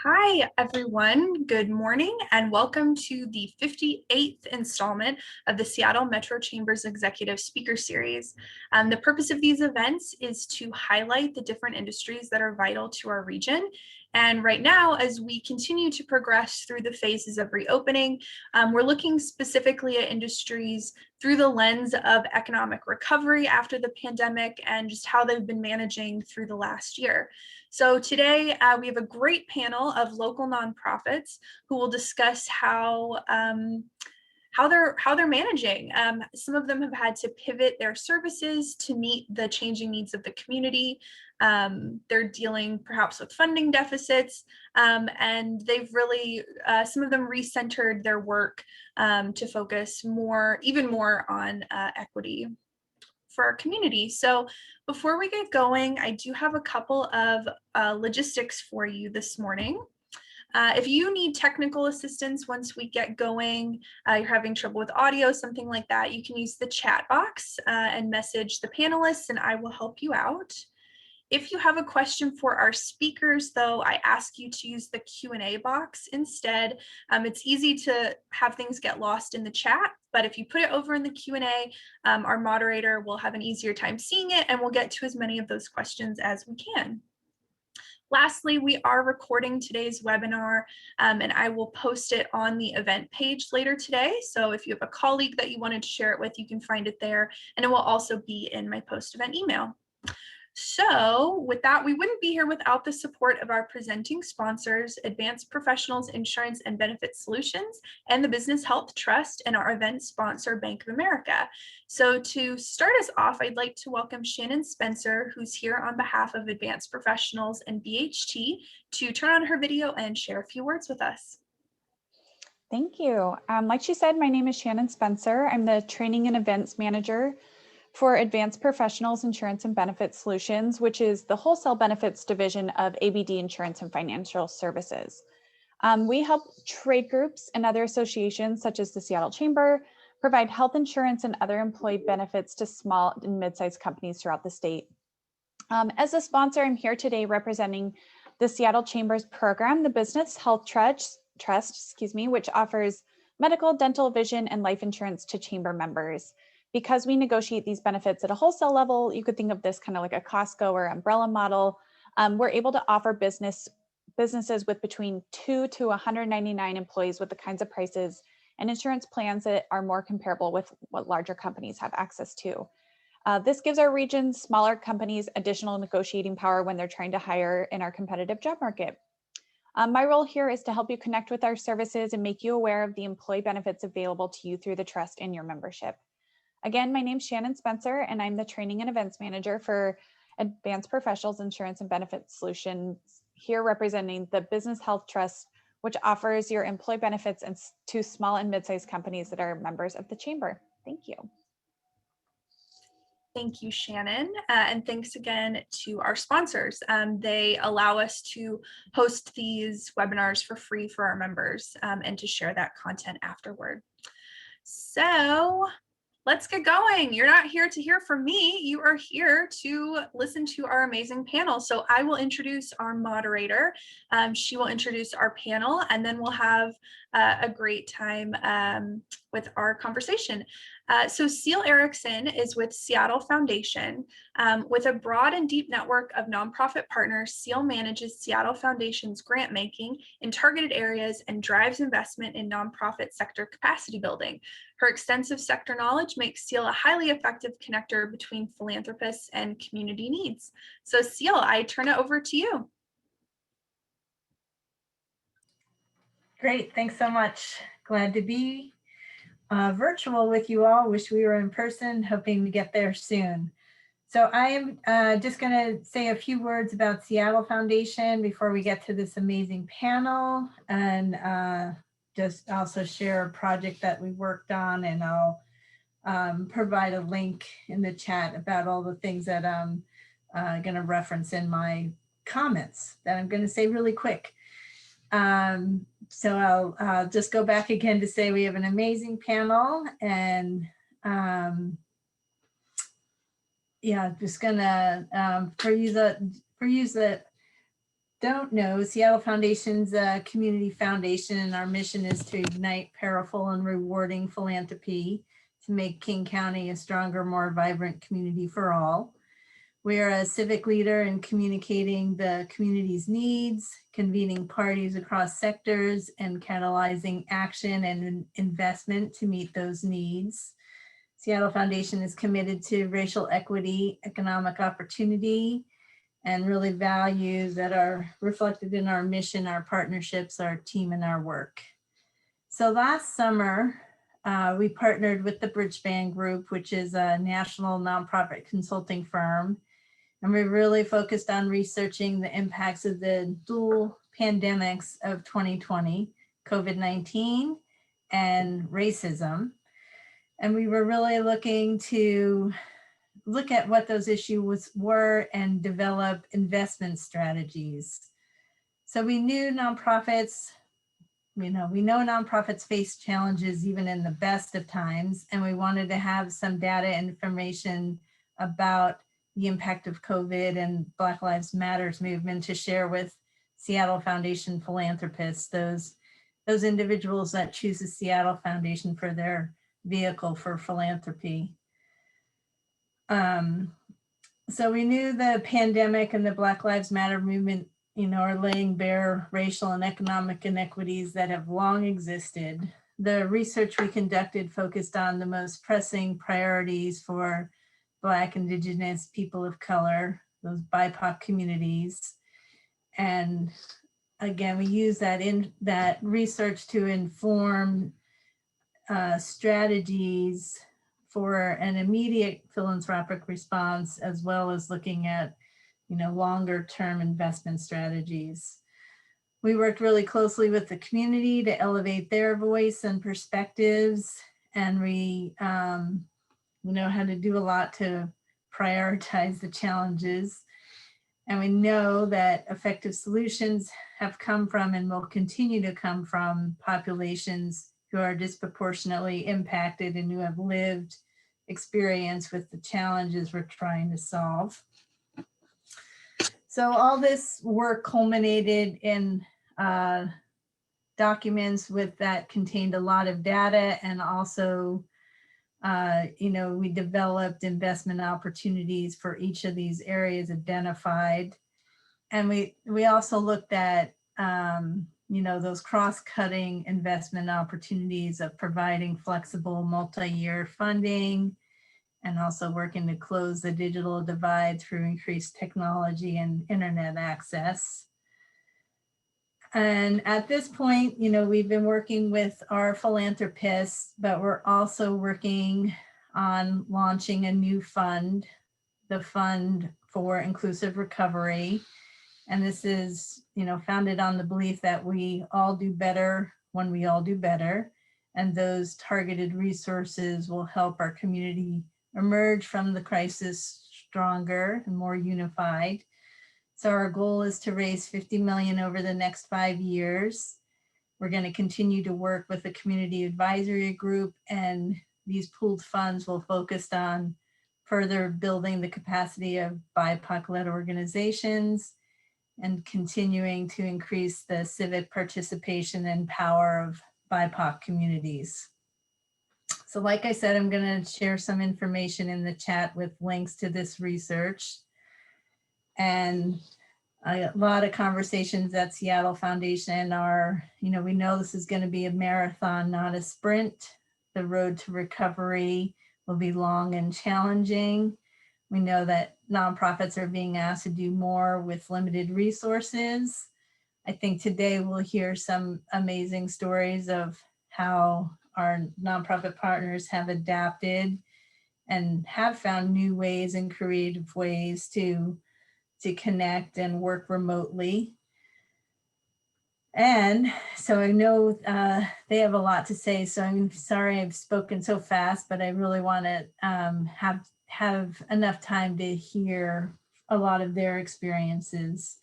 Hi, everyone. Good morning and welcome to the 58th installment of the Seattle Metro Chambers Executive Speaker Series. The purpose of these events is to highlight the different industries that are vital to our region. And right now, as we continue to progress through the phases of reopening, we're looking specifically at industries through the lens of economic recovery after the pandemic and just how they've been managing through the last year. So today we have a great panel of local nonprofits who will discuss how they're managing. Some of them have had to pivot their services to meet the changing needs of the community. They're dealing perhaps with funding deficits, and they've really, some of them recentered their work to focus even more on equity for our community. So before we get going, I do have a couple of logistics for you this morning. If you need technical assistance once we get going, you're having trouble with audio, something like that, you can use the chat box and message the panelists and I will help you out. If you have a question for our speakers, though, I ask you to use the Q&A box instead. It's easy to have things get lost in the chat, but if you put it over in the Q&A, our moderator will have an easier time seeing it and we'll get to as many of those questions as we can. Lastly, we are recording today's webinar and I will post it on the event page later today. So if you have a colleague that you wanted to share it with, you can find it there, and it will also be in my post-event email. So with that, we wouldn't be here without the support of our presenting sponsors, Advanced Professionals Insurance and Benefit Solutions, and the Business Health Trust, and our event sponsor, Bank of America. So to start us off, I'd like to welcome Shannon Spencer, who's here on behalf of Advanced Professionals and BHT, to turn on her video and share a few words with us. Thank you. Like she said, my name is Shannon Spencer. I'm the Training and Events Manager for Advanced Professionals Insurance and Benefit Solutions, which is the wholesale benefits division of ABD Insurance and Financial Services. We help trade groups and other associations such as the Seattle Chamber provide health insurance and other employee benefits to small and mid-sized companies throughout the state. As a sponsor, I'm here today representing the Seattle Chamber's program, the Business Health Trust, which offers medical, dental, vision, and life insurance to chamber members. Because we negotiate these benefits at a wholesale level, you could think of this kind of like a Costco or umbrella model. We're able to offer businesses with between 2 to 199 employees with the kinds of prices and insurance plans that are more comparable with what larger companies have access to. This gives our region's smaller companies additional negotiating power when they're trying to hire in our competitive job market. My role here is to help you connect with our services and make you aware of the employee benefits available to you through the trust in your membership. Again, my name's Shannon Spencer, and I'm the Training and Events Manager for Advanced Professionals Insurance and Benefit Solutions, here representing the Business Health Trust, which offers your employee benefits to small and mid-sized companies that are members of the Chamber. Thank you. Thank you, Shannon. And thanks again to our sponsors. They allow us to host these webinars for free for our members and to share that content afterward. So let's get going. You're not here to hear from me. You are here to listen to our amazing panel. So I will introduce our moderator. She will introduce our panel, and then we'll have a great time with our conversation. So Seal Erickson is with Seattle Foundation. With a broad and deep network of nonprofit partners, Seal manages Seattle Foundation's grant making in targeted areas and drives investment in nonprofit sector capacity building. Her extensive sector knowledge makes Seal a highly effective connector between philanthropists and community needs. So Seal, I turn it over to you. Great, thanks so much. Glad to be virtual with you all. Wish we were in person, hoping to get there soon. So I am just going to say a few words about Seattle Foundation before we get to this amazing panel, and just also share a project that we worked on, and I'll provide a link in the chat about all the things that I'm going to reference in my comments that I'm going to say really quick. So I'll just go back again to say we have an amazing panel, and yeah, just gonna peruse the don't know, Seattle Foundation's a community foundation, and our mission is to ignite powerful and rewarding philanthropy to make King County a stronger, more vibrant community for all. We are a civic leader in communicating the community's needs, convening parties across sectors, and catalyzing action and investment to meet those needs. Seattle Foundation is committed to racial equity, economic opportunity, and really values that are reflected in our mission, our partnerships, our team, and our work. So last summer, we partnered with the Bridgespan Group, which is a national nonprofit consulting firm. And we really focused on researching the impacts of the dual pandemics of 2020, COVID-19 and racism. And we were really looking to look at what those issues were and develop investment strategies. So we knew nonprofits, we know nonprofits face challenges even in the best of times, and we wanted to have some data and information about the impact of COVID and Black Lives Matters movement to share with Seattle Foundation philanthropists, those individuals that choose the Seattle Foundation for their vehicle for philanthropy. So we knew the pandemic and the Black Lives Matter movement, are laying bare racial and economic inequities that have long existed. The research we conducted focused on the most pressing priorities for Black, Indigenous, people of color, those BIPOC communities. And again, we use that research to inform strategies for an immediate philanthropic response, as well as looking at, longer term investment strategies. We worked really closely with the community to elevate their voice and perspectives, and we had to do a lot to prioritize the challenges. And we know that effective solutions have come from and will continue to come from populations who are disproportionately impacted and who have lived experience with the challenges we're trying to solve. So all this work culminated in documents that contained a lot of data, and also we developed investment opportunities for each of these areas identified. And we also looked at, those cross-cutting investment opportunities of providing flexible multi-year funding, and also working to close the digital divide through increased technology and internet access. And at this point, we've been working with our philanthropists, but we're also working on launching a new fund, the Fund for Inclusive Recovery. And this is, founded on the belief that we all do better when we all do better. And those targeted resources will help our community emerge from the crisis stronger and more unified. So our goal is to raise $50 million over the next 5 years. We're going to continue to work with the community advisory group, and these pooled funds will focus on further building the capacity of BIPOC-led organizations and continuing to increase the civic participation and power of BIPOC communities. So like I said, I'm going to share some information in the chat with links to this research. And a lot of conversations at Seattle Foundation are, we know this is going to be a marathon, not a sprint. The road to recovery will be long and challenging. We know that nonprofits are being asked to do more with limited resources. I think today we'll hear some amazing stories of how our nonprofit partners have adapted and have found new ways and creative ways to connect and work remotely. And so I know they have a lot to say, so I'm sorry I've spoken so fast, but I really want to have enough time to hear a lot of their experiences.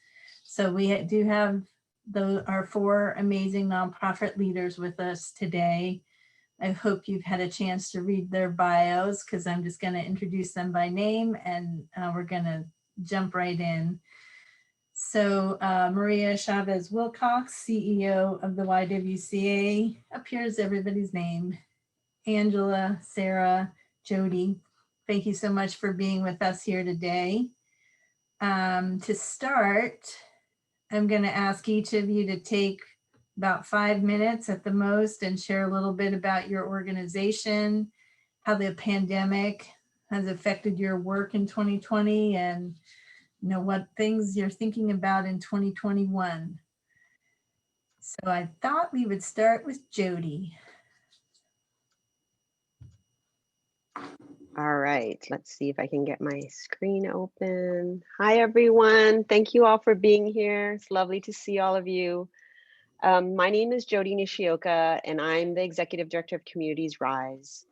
So we do have our 4 amazing nonprofit leaders with us today. I hope you've had a chance to read their bios, because I'm just going to introduce them by name, and we're going to jump right in. So Maria Chavez Wilcox, CEO of the YWCA, up here's everybody's name. Angela, Sarah, Jody, thank you so much for being with us here today. To start, I'm going to ask each of you to take about 5 minutes at the most and share a little bit about your organization, how the pandemic has affected your work in 2020, and what things you're thinking about in 2021. So I thought we would start with Jody. All right, let's see if I can get my screen open. Hi, everyone. Thank you all for being here. It's lovely to see all of you. My name is Jody Nishioka, and I'm the Executive Director of Communities Rise.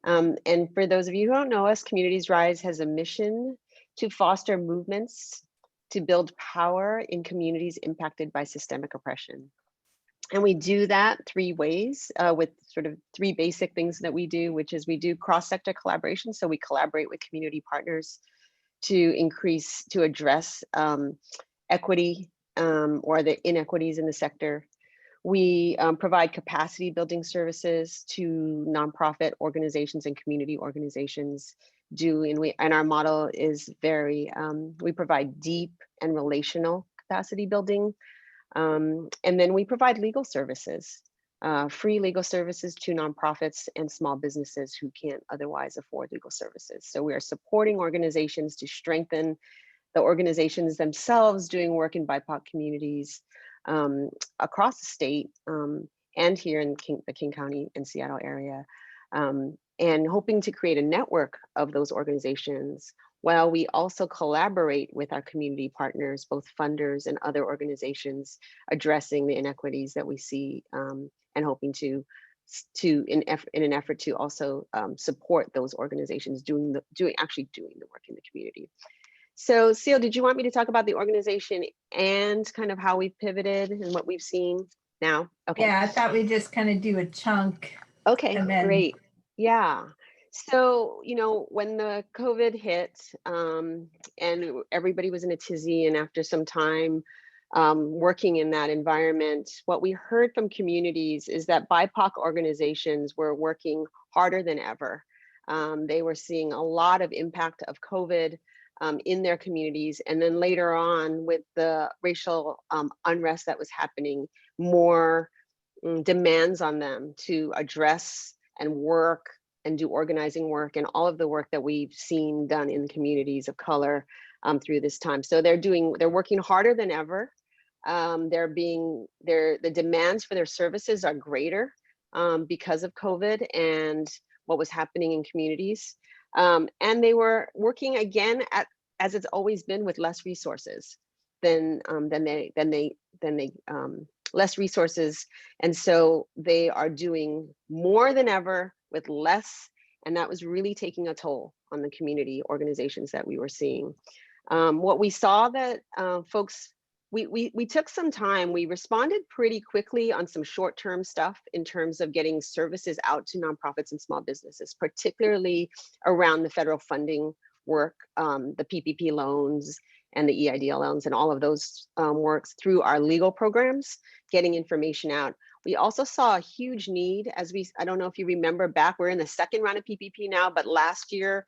And for those of you who don't know us, Communities Rise has a mission to foster movements to build power in communities impacted by systemic oppression. And we do that 3 ways with sort of 3 basic things that we do, which is we do cross-sector collaboration. So we collaborate with community partners to address equity or the inequities in the sector. We provide capacity building services to nonprofit organizations and community organizations. And our model is very, we provide deep and relational capacity building. And then we provide legal services, free legal services to nonprofits and small businesses who can't otherwise afford legal services. So we are supporting organizations to strengthen the organizations themselves doing work in BIPOC communities across the state and here in the King County and Seattle area, and hoping to create a network of those organizations while we also collaborate with our community partners, both funders and other organizations, addressing the inequities that we see and hoping to in an effort to also support those organizations actually doing the work in the community. So Seal, did you want me to talk about the organization and kind of how we've pivoted and what we've seen now? Okay. Yeah, I thought we'd just kind of do a chunk. Okay, And then... great. Yeah. So, when the COVID hit and everybody was in a tizzy, and after some time working in that environment, what we heard from communities is that BIPOC organizations were working harder than ever. They were seeing a lot of impact of COVID in their communities. And then later on with the racial unrest that was happening, more demands on them to address and work and do organizing work and all of the work that we've seen done in communities of color through this time. So they're working harder than ever. The demands for their services are greater because of COVID and what was happening in communities. And they were working again as it's always been, with less resources less resources. And so they are doing more than ever with less. And that was really taking a toll on the community organizations that we were seeing. What we saw that folks, we took some time, we responded pretty quickly on some short-term stuff in terms of getting services out to nonprofits and small businesses, particularly around the federal funding work, the PPP loans and the EIDL loans and all of those works through our legal programs, getting information out. We also saw a huge need I don't know if you remember back, we're in the second round of PPP now, but last year,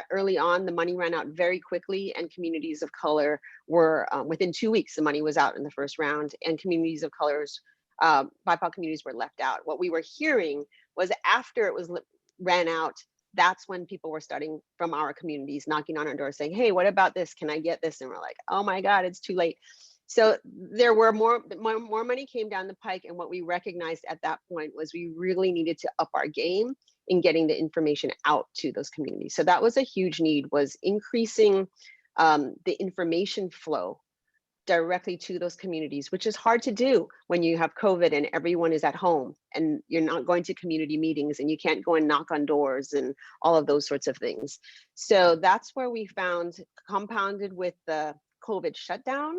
early on, the money ran out very quickly and communities of color were, within 2 weeks, the money was out in the first round and communities of colors, BIPOC communities were left out. What we were hearing was after it ran out, that's when people were starting from our communities knocking on our door saying, hey, what about this? Can I get this? And we're like, oh my God, it's too late. So there were more money came down the pike. And what we recognized at that point was we really needed to up our game in getting the information out to those communities. So that was a huge need, was increasing the information flow directly to those communities, which is hard to do when you have COVID and everyone is at home and you're not going to community meetings and you can't go and knock on doors and all of those sorts of things. So that's where we found, compounded with the COVID shutdown,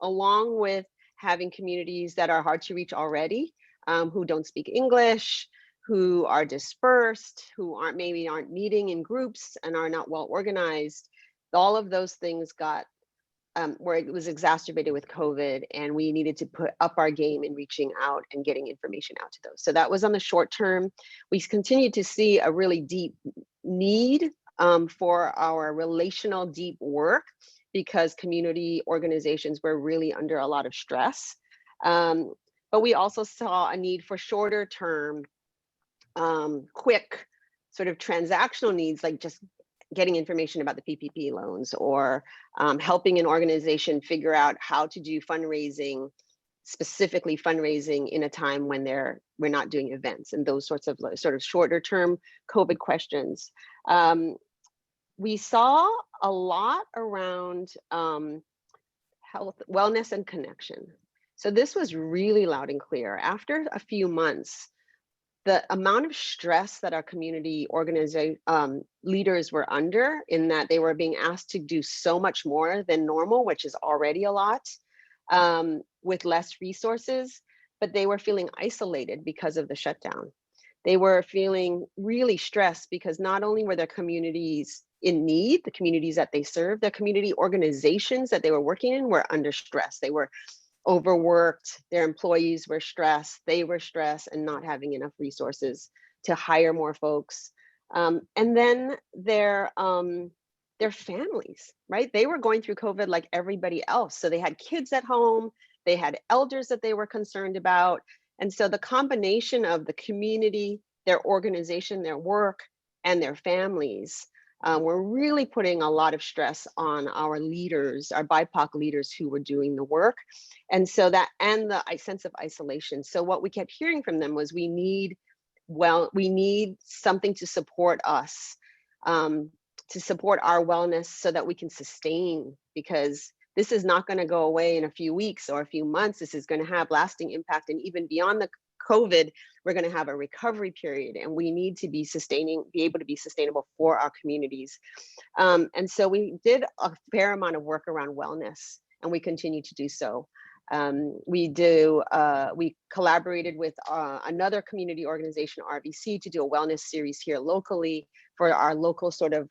along with having communities that are hard to reach already, who don't speak English, who are dispersed, who maybe aren't meeting in groups and are not well organized. All of those things got where it was exacerbated with COVID, and we needed to put up our game in reaching out and getting information out to those. So that was on the short term. We continued to see a really deep need for our relational deep work because community organizations were really under a lot of stress. But we also saw a need for shorter term, quick sort of transactional needs, like just getting information about the PPP loans, or helping an organization figure out how to do fundraising, specifically fundraising in a time when we're not doing events, and those sorts of sort of shorter term COVID questions. We saw a lot around health, wellness, and connection. So this was really loud and clear. After a few months, the amount of stress that our community leaders were under, in that they were being asked to do so much more than normal, which is already a lot, with less resources, but they were feeling isolated because of the shutdown. They were feeling really stressed because not only were their communities in need, the communities that they serve, their community organizations that they were working in were under stress. They were overworked, their employees were stressed, they were stressed, and not having enough resources to hire more folks. And then their families, right? They were going through COVID like everybody else. So they had kids at home, they had elders that they were concerned about. And so the combination of the community, their organization, their work, and their families were really putting a lot of stress on our leaders, our BIPOC leaders who were doing the work. And so that, and the sense of isolation. So what we kept hearing from them was, we need something to support us, to support our wellness so that we can sustain, because this is not going to go away in a few weeks or a few months. This is going to have lasting impact. And even beyond the COVID, we're going to have a recovery period, and we need to be able to be sustainable for our communities. And so we did a fair amount of work around wellness, and we continue to do so. We collaborated with another community organization, RBC, to do a wellness series here locally for our local sort of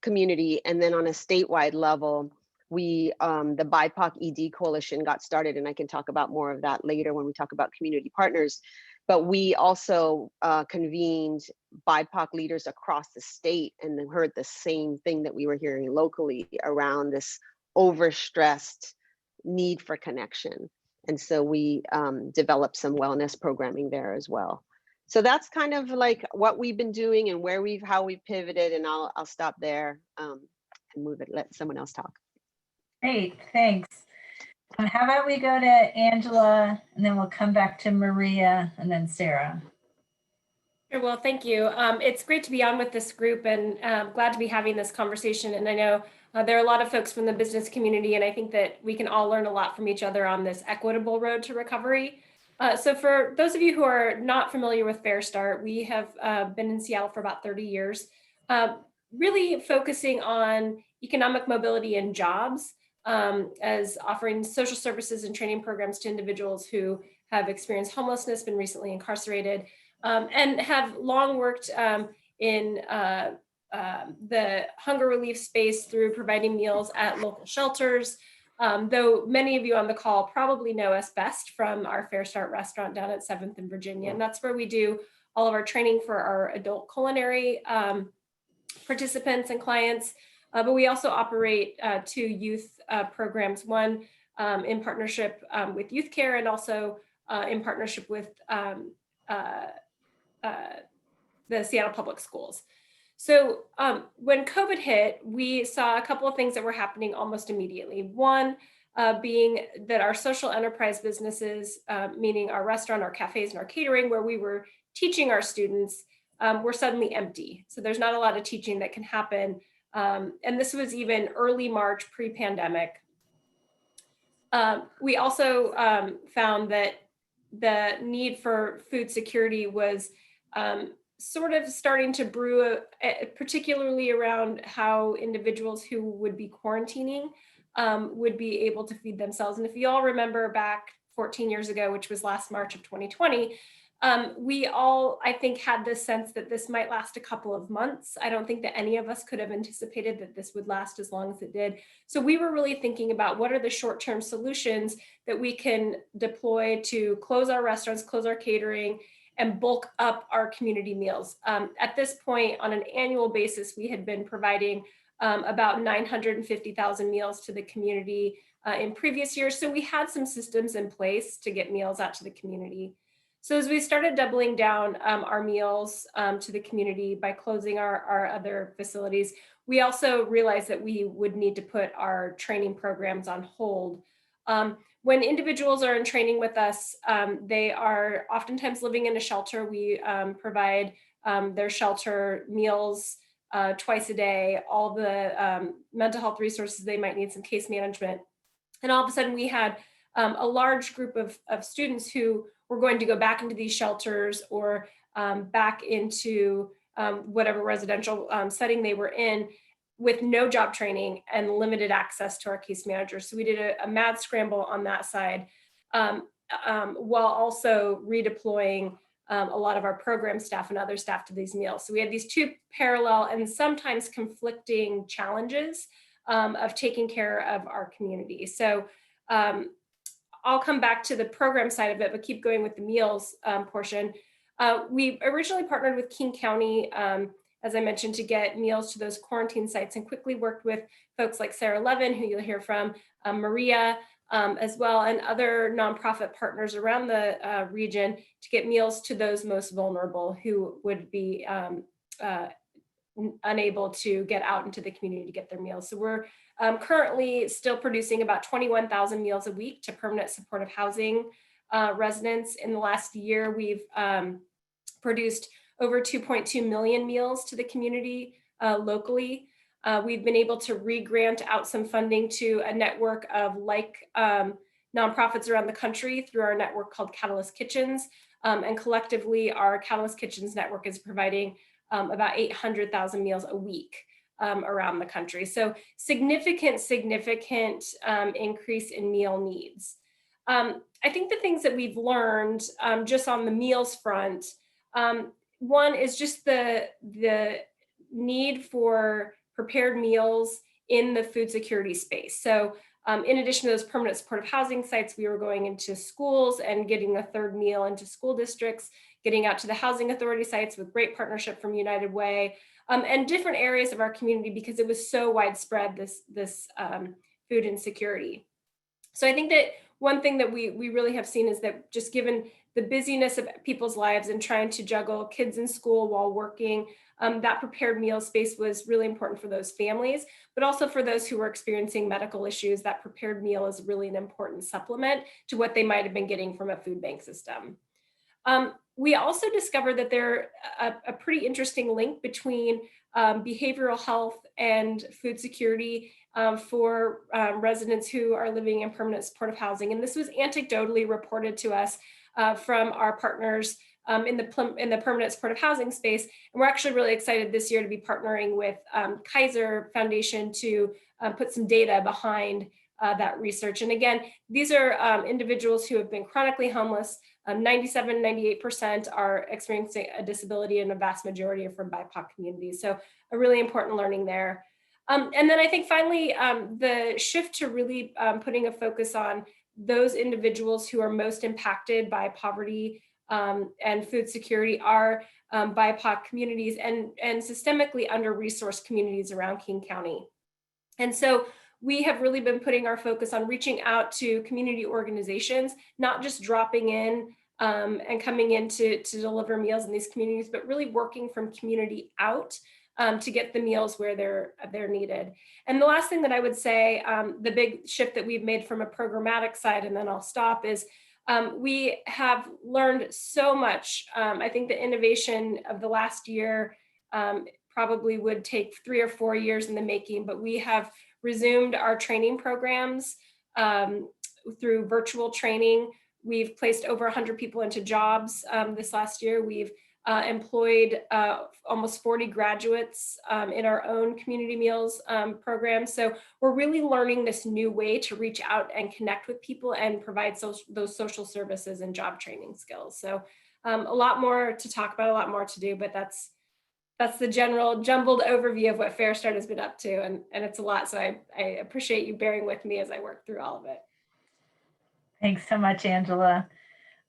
community. And then on a statewide level, the BIPOC ED Coalition got started, and I can talk about more of that later when we talk about community partners. But we also convened BIPOC leaders across the state, and then heard the same thing that we were hearing locally around this overstressed need for connection. And so we developed some wellness programming there as well. So that's kind of like what we've been doing and how we've pivoted, and I'll stop there and let someone else talk. Great, thanks. How about we go to Angela, and then we'll come back to Maria, and then Sarah. Sure, well, thank you. It's great to be on with this group, and glad to be having this conversation. And I know there are a lot of folks from the business community, and I think that we can all learn a lot from each other on this equitable road to recovery. So for those of you who are not familiar with Fair Start, we have been in Seattle for about 30 years, really focusing on economic mobility and jobs, as offering social services and training programs to individuals who have experienced homelessness, been recently incarcerated, and have long worked in the hunger relief space through providing meals at local shelters. Though many of you on the call probably know us best from our Fair Start restaurant down at 7th and Virginia. And that's where we do all of our training for our adult culinary participants and clients. But we also operate 2 youth programs, one in partnership with Youth Care, and also in partnership with the Seattle Public Schools. So when COVID hit, we saw a couple of things that were happening almost immediately. One being that our social enterprise businesses, meaning our restaurant, our cafes, and our catering, where we were teaching our students, were suddenly empty. So there's not a lot of teaching that can happen. And this was even early March, pre-pandemic. We also found that the need for food security was sort of starting to brew, particularly around how individuals who would be quarantining would be able to feed themselves. And if you all remember back 14 years ago, which was last March of 2020, We all, I think, had this sense that this might last a couple of months. I don't think that any of us could have anticipated that this would last as long as it did. So we were really thinking about what are the short-term solutions that we can deploy to close our restaurants, close our catering, and bulk up our community meals. At this point, on an annual basis, we had been providing about 950,000 meals to the community in previous years. So we had some systems in place to get meals out to the community. So as we started doubling down our meals to the community by closing our other facilities, we also realized that we would need to put our training programs on hold. When individuals are in training with us, they are oftentimes living in a shelter. We provide their shelter meals twice a day, all the mental health resources they might need, some case management. And all of a sudden we had a large group of students who were going to go back into these shelters or back into whatever residential setting they were in with no job training and limited access to our case managers. So we did a mad scramble on that side, while also redeploying a lot of our program staff and other staff to these meals. So we had these two parallel and sometimes conflicting challenges of taking care of our community. So I'll come back to the program side of it, but keep going with the meals portion. We originally partnered with King County, as I mentioned, to get meals to those quarantine sites, and quickly worked with folks like Sarah Levin, who you'll hear from, Maria, as well, and other nonprofit partners around the region to get meals to those most vulnerable who would be unable to get out into the community to get their meals. So we're currently still producing about 21,000 meals a week to permanent supportive housing residents. In the last year, we've produced over 2.2 million meals to the community locally. We've been able to re-grant out some funding to a network of nonprofits around the country through our network called Catalyst Kitchens. And collectively, our Catalyst Kitchens network is providing about 800,000 meals a week around the country. So significant increase in meal needs. I think the things that we've learned just on the meals front, one is just the need for prepared meals in the food security space. So in addition to those permanent supportive housing sites, we were going into schools and getting a third meal into school districts, getting out to the housing authority sites with great partnership from United Way, and different areas of our community because it was so widespread, this food insecurity. So I think that one thing that we really have seen is that just given the busyness of people's lives and trying to juggle kids in school while working, that prepared meal space was really important for those families, but also for those who were experiencing medical issues. That prepared meal is really an important supplement to what they might have been getting from a food bank system. We also discovered that there's a pretty interesting link between behavioral health and food security for residents who are living in permanent supportive housing. And this was anecdotally reported to us from our partners in the permanent supportive housing space. And we're actually really excited this year to be partnering with Kaiser Foundation to put some data behind that research. And again, these are individuals who have been chronically homeless. 98% are experiencing a disability, and a vast majority are from BIPOC communities. So a really important learning there. And then I think finally, the shift to really putting a focus on those individuals who are most impacted by poverty and food security are BIPOC communities and systemically under-resourced communities around King County. And so we have really been putting our focus on reaching out to community organizations, not just dropping in and coming in to deliver meals in these communities, but really working from community out to get the meals where they're needed. And the last thing that I would say, the big shift that we've made from a programmatic side, and then I'll stop, is we have learned so much. I think the innovation of the last year probably would take 3 or 4 years in the making, but we have resumed our training programs through virtual training. We've placed over 100 people into jobs this last year. We've employed almost 40 graduates in our own community meals program. So we're really learning this new way to reach out and connect with people and provide those social services and job training skills. So A lot more to talk about, a lot more to do, but that's the general jumbled overview of what Fair Start has been up to, and it's a lot. So I appreciate you bearing with me as I work through all of it. Thanks so much, Angela.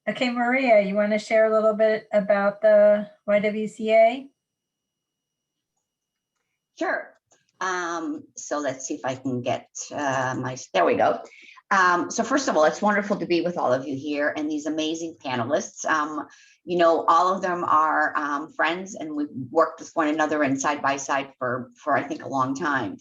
Okay, Maria, you want to share a little bit about the YWCA? Sure. So let's see if I can get there we go. So first of all, it's wonderful to be with all of you here and these amazing panelists. You know, all of them are friends, and we've worked with one another and side by side for I think a long time.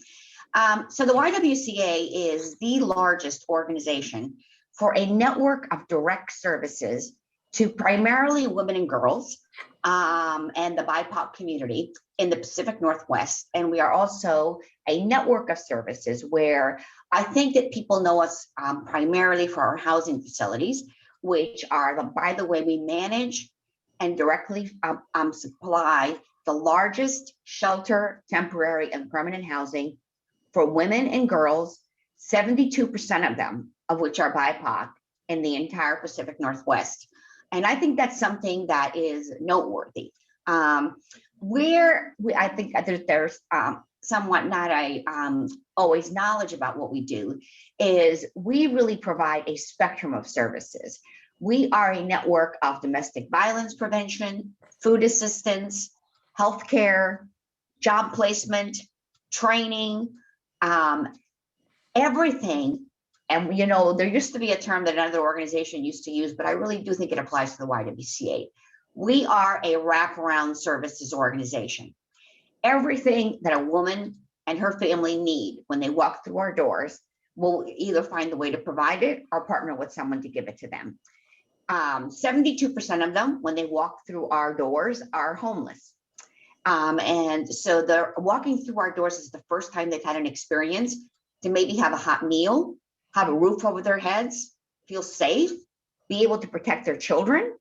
So the YWCA is the largest organization for a network of direct services to primarily women and girls and the BIPOC community in the Pacific Northwest. And we are also a network of services where I think that people know us primarily for our housing facilities, which are, by the way, we manage and directly supply the largest shelter, temporary and permanent housing for women and girls, 72% of them, of which are BIPOC, in the entire Pacific Northwest. And I think that's something that is noteworthy. I think that there's somewhat not always knowledge about what we do, is we really provide a spectrum of services. We are a network of domestic violence prevention, food assistance, healthcare, job placement, training, everything. And, you know, there used to be a term that another organization used to use, but I really do think it applies to the YWCA. We are a wraparound services organization. Everything that a woman and her family need when they walk through our doors, we'll either find the way to provide it or partner with someone to give it to them. 72% of them, when they walk through our doors, are homeless. And so they're walking through our doors is the first time they've had an experience to maybe have a hot meal, have a roof over their heads, feel safe, be able to protect their children,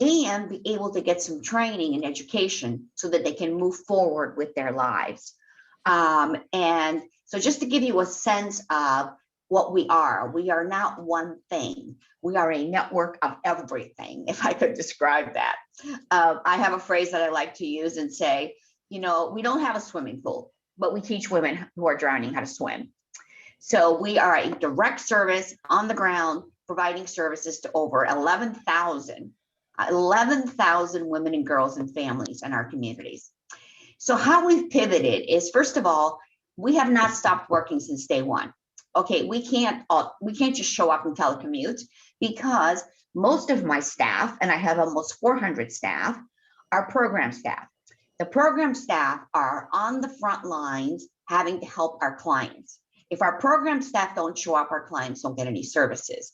and be able to get some training and education so that they can move forward with their lives. And so just to give you a sense of what we are not one thing. We are a network of everything, if I could describe that. I have a phrase that I like to use and say, you know, we don't have a swimming pool, but we teach women who are drowning how to swim. So we are a direct service on the ground, providing services to over 11,000 women and girls and families in our communities. So how we've pivoted is, first of all, we have not stopped working since day one. Okay, we can't just show up and telecommute, because most of my staff, and I have almost 400 staff, are program staff. The program staff are on the front lines having to help our clients. If our program staff don't show up, our clients don't get any services.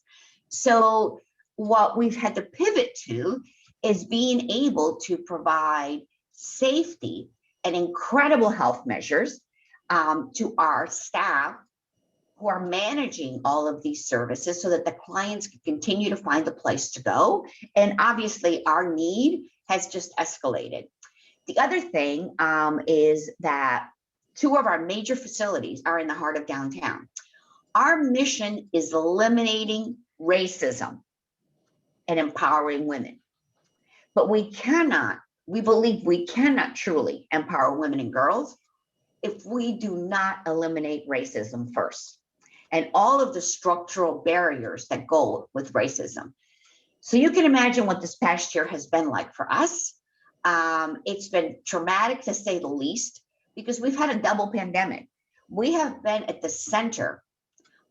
So what we've had to pivot to is being able to provide safety and incredible health measures to our staff who are managing all of these services so that the clients can continue to find a place to go. And obviously our need has just escalated. The other thing is that 2 of our major facilities are in the heart of downtown. Our mission is eliminating racism and empowering women. But we believe we cannot truly empower women and girls if we do not eliminate racism first, and all of the structural barriers that go with racism. So you can imagine what this past year has been like for us. It's been traumatic, to say the least, because we've had a double pandemic. We have been at the center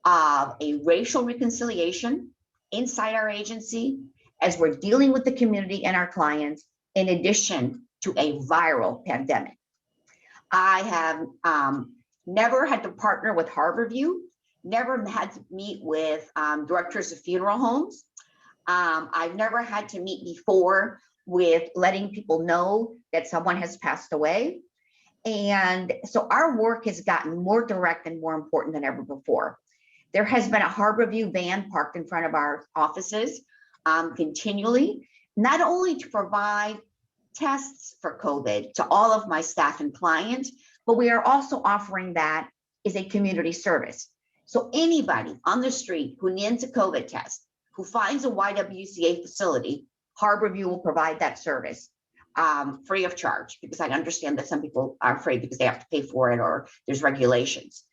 of a racial reconciliation inside our agency as we're dealing with the community and our clients, in addition to a viral pandemic. I have never had to partner with Harborview, never had to meet with directors of funeral homes. I've never had to meet before with letting people know that someone has passed away. And so our work has gotten more direct and more important than ever before. There has been a Harborview van parked in front of our offices continually, not only to provide tests for COVID to all of my staff and clients, but we are also offering that as a community service. So anybody on the street who needs a COVID test, who finds a YWCA facility, Harborview will provide that service free of charge, because I understand that some people are afraid because they have to pay for it or there's regulations.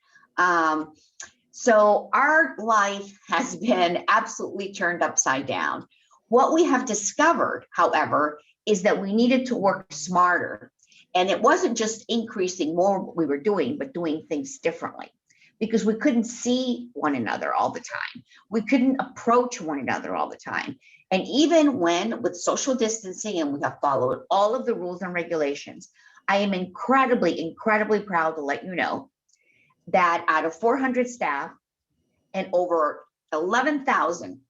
So our life has been absolutely turned upside down. What we have discovered, however, is that we needed to work smarter. And it wasn't just increasing more what we were doing, but doing things differently, because we couldn't see one another all the time. We couldn't approach one another all the time. And even when with social distancing, and we have followed all of the rules and regulations, I am incredibly, incredibly proud to let you know that out of 400 staff and over 11,000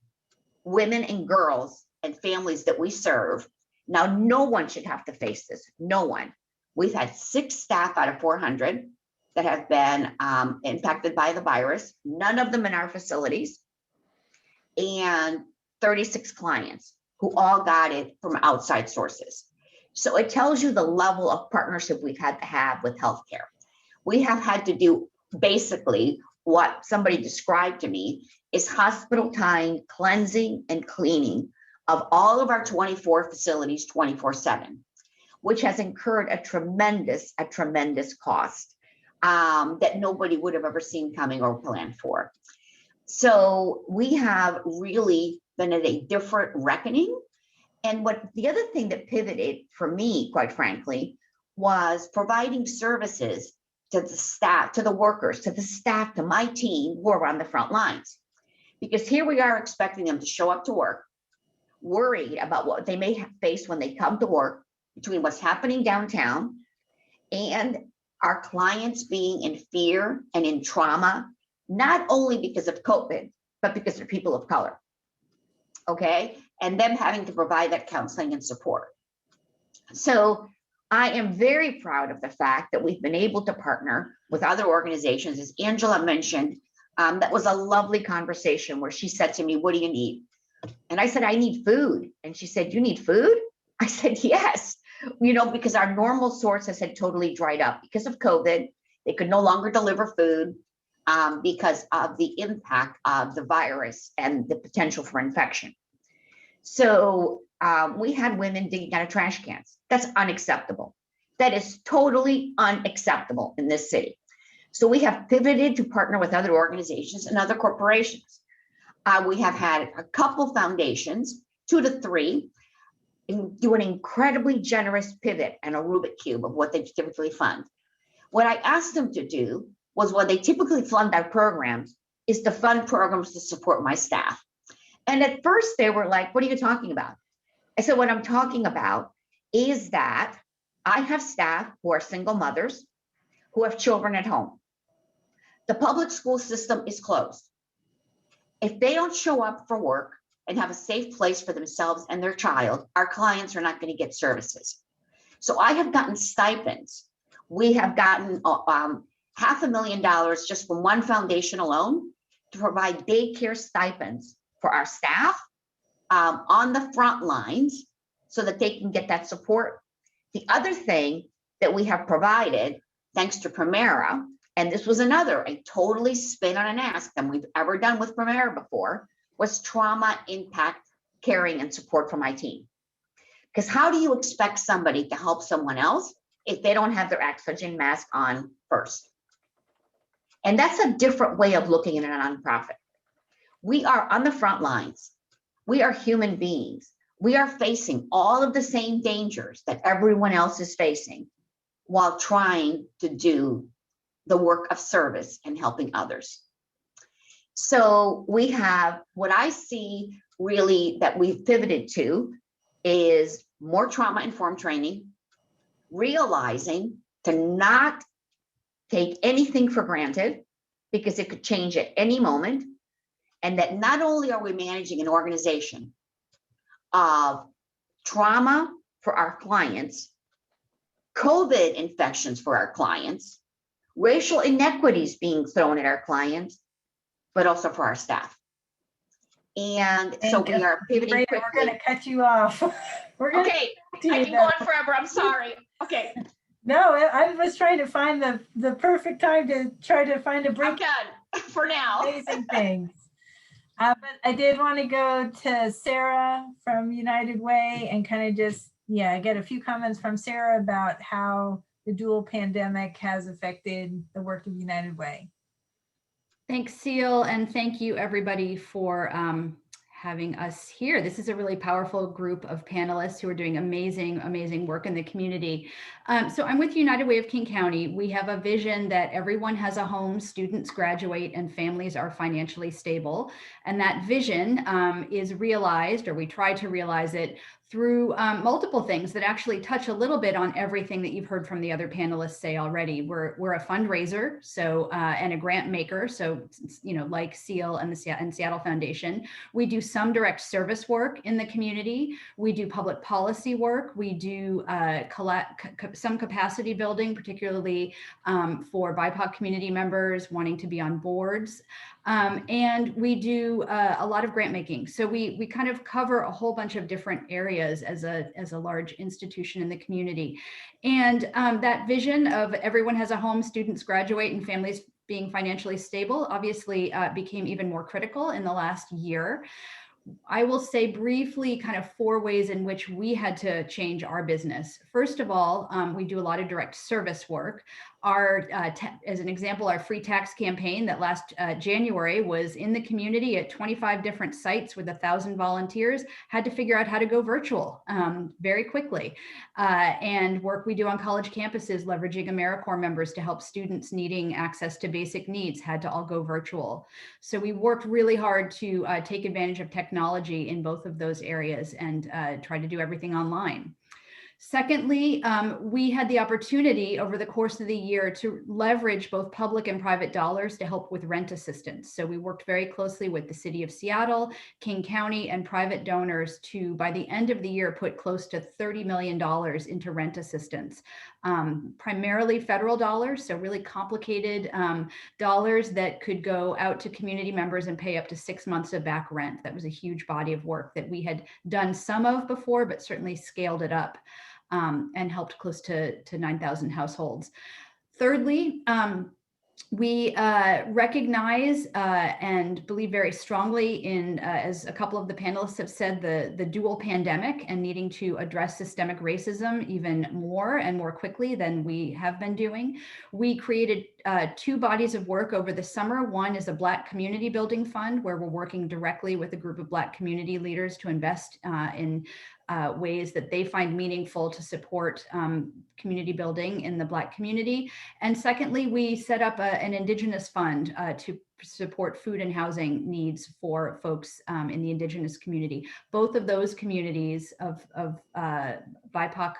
women and girls and families that we serve, now no one should have to face this, no one. We've had 6 staff out of 400 that have been impacted by the virus, none of them in our facilities, and 36 clients who all got it from outside sources. So it tells you the level of partnership we've had to have with healthcare. We have had to do basically what somebody described to me is hospital time cleansing and cleaning of all of our 24 facilities 24/7, which has incurred a tremendous cost that nobody would have ever seen coming or planned for. So we have really been at a different reckoning. And what the other thing that pivoted for me, quite frankly, was providing services to the staff, to the workers, to the staff, to my team who are on the front lines. Because here we are expecting them to show up to work, worried about what they may face when they come to work, between what's happening downtown and our clients being in fear and in trauma, not only because of COVID, but because they're people of color. Okay, and them having to provide that counseling and support. So I am very proud of the fact that we've been able to partner with other organizations. As Angela mentioned, that was a lovely conversation where she said to me, "What do you need?" And I said, "I need food." And she said, "You need food?" I said, "Yes." You know, because our normal sources had totally dried up because of COVID. They could no longer deliver food because of the impact of the virus and the potential for infection. So we had women digging out of trash cans. That's unacceptable. That is totally unacceptable in this city. So we have pivoted to partner with other organizations and other corporations. We have had a couple foundations, 2 to 3, do an incredibly generous pivot and a Rubik cube of what they typically fund. What I asked them to do was what they typically fund our programs is to fund programs to support my staff. And at first they were like, "What are you talking about?" I said, "What I'm talking about is that I have staff who are single mothers who have children at home. The public school system is closed. If they don't show up for work and have a safe place for themselves and their child, our clients are not going to get services." So I have gotten stipends. We have gotten $500,000 just from one foundation alone to provide daycare stipends for our staff on the front lines so that they can get that support. The other thing that we have provided, thanks to Premera, and this was a totally spin on an ask than we've ever done with Premera before, was trauma impact caring and support for my team. Because how do you expect somebody to help someone else if they don't have their oxygen mask on first? And that's a different way of looking at a nonprofit. We are on the front lines. We are human beings. We are facing all of the same dangers that everyone else is facing while trying to do the work of service and helping others. So we have what I see really that we've pivoted to is more trauma-informed training, realizing to not take anything for granted because it could change at any moment. And that not only are we managing an organization of trauma for our clients, COVID infections for our clients, racial inequities being thrown at our clients, but also for our staff. And so we are pivoting quickly. We're going to cut you off. Okay, I can go on forever. I'm sorry. Okay. No, I was trying to find the perfect time to try to find a break. I'm done for now. Amazing things. But I did want to go to Sarah from United Way and kind of just, get a few comments from Sarah about how the dual pandemic has affected the work of United Way. Thanks, Seal, and thank you everybody for having us here. This is a really powerful group of panelists who are doing amazing work in the community. So I'm with United Way of King County. We have a vision that everyone has a home, students graduate, and families are financially stable. And that vision is realized, or we try to realize it, through multiple things that actually touch a little bit on everything that you've heard from the other panelists say already. We're a fundraiser, so and a grant maker, so like SEAL and the Seattle Foundation. We do some direct service work in the community. We do public policy work. We do some capacity building, particularly for BIPOC community members wanting to be on boards. And we do a lot of grant making. So we kind of cover a whole bunch of different areas as a large institution in the community. And that vision of everyone has a home, students graduate, and families being financially stable obviously became even more critical in the last year. I will say briefly kind of 4 ways in which we had to change our business. First of all, we do a lot of direct service work. As an example, our free tax campaign that last January was in the community at 25 different sites with 1,000 volunteers, had to figure out how to go virtual very quickly. And work we do on college campuses, leveraging AmeriCorps members to help students needing access to basic needs, had to all go virtual. So we worked really hard to take advantage of technology in both of those areas and try to do everything online. Secondly, we had the opportunity over the course of the year to leverage both public and private dollars to help with rent assistance. So we worked very closely with the City of Seattle, King County, and private donors to, by the end of the year, put close to $30 million into rent assistance, primarily federal dollars, so really complicated dollars that could go out to community members and pay up to 6 months of back rent. That was a huge body of work that we had done some of before, but certainly scaled it up. And helped close to 9,000 households. Thirdly, we recognize and believe very strongly in, as a couple of the panelists have said, the dual pandemic and needing to address systemic racism even more and more quickly than we have been doing. We created 2 bodies of work over the summer. One is a Black Community Building Fund, where we're working directly with a group of Black community leaders to invest in ways that they find meaningful to support community building in the Black community. And secondly, we set up an Indigenous fund to support food and housing needs for folks in the Indigenous community. Both of those communities of BIPOC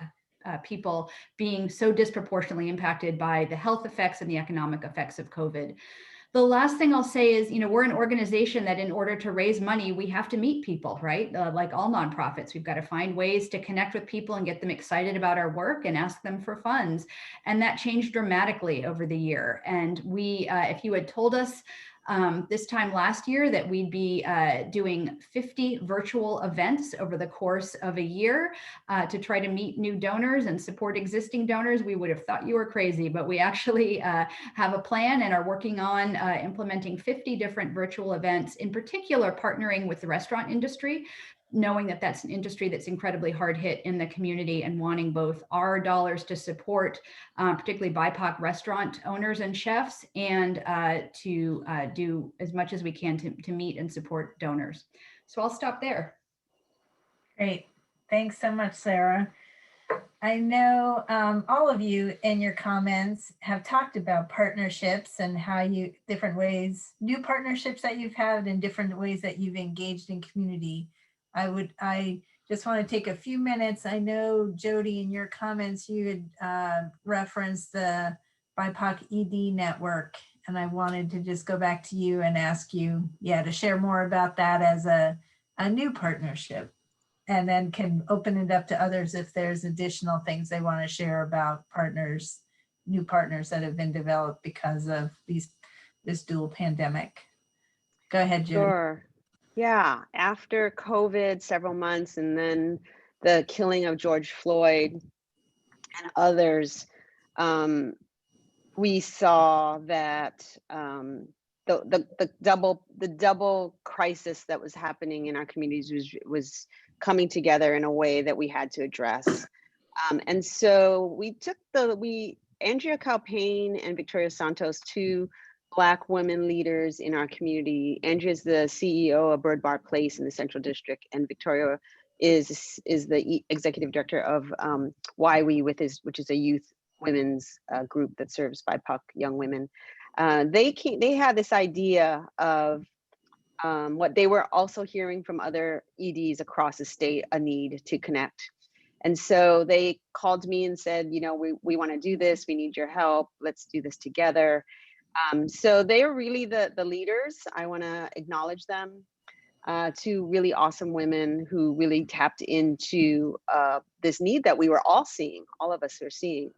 people being so disproportionately impacted by the health effects and the economic effects of COVID. The last thing I'll say is, we're an organization that in order to raise money, we have to meet people, right? Like all nonprofits, we've got to find ways to connect with people and get them excited about our work and ask them for funds. And that changed dramatically over the year. And we, if you had told us this time last year that we'd be doing 50 virtual events over the course of a year to try to meet new donors and support existing donors, we would have thought you were crazy, but we actually have a plan and are working on implementing 50 different virtual events, in particular partnering with the restaurant industry, knowing that that's an industry that's incredibly hard hit in the community and wanting both our dollars to support particularly BIPOC restaurant owners and chefs, and to do as much as we can to meet and support donors. So I'll stop there. Great. Thanks so much, Sarah. I know all of you in your comments have talked about partnerships and how you, different ways, new partnerships that you've had and different ways that you've engaged in community. I just want to take a few minutes. I know, Jody, in your comments, you had referenced the BIPOC ED network, and I wanted to just go back to you and ask you, to share more about that as a new partnership, and then can open it up to others if there's additional things they want to share about partners, new partners that have been developed because of this dual pandemic. Go ahead, Jody. Sure. Yeah, after COVID, several months, and then the killing of George Floyd and others, we saw that the double crisis that was happening in our communities was coming together in a way that we had to address. And so Andrea Calpain and Victoria Santos, two Black women leaders in our community. Andrea is the CEO of Bird Bar Place in the Central District, and Victoria is the executive director of YWE, which is a youth women's group that serves BIPOC young women. They had this idea of what they were also hearing from other EDs across the state, a need to connect. And so they called me and said, you know, we want to do this. We need your help. Let's do this together. So they are really the leaders. I want to acknowledge them. Two really awesome women who really tapped into this need that we were all seeing, all of us are seeing.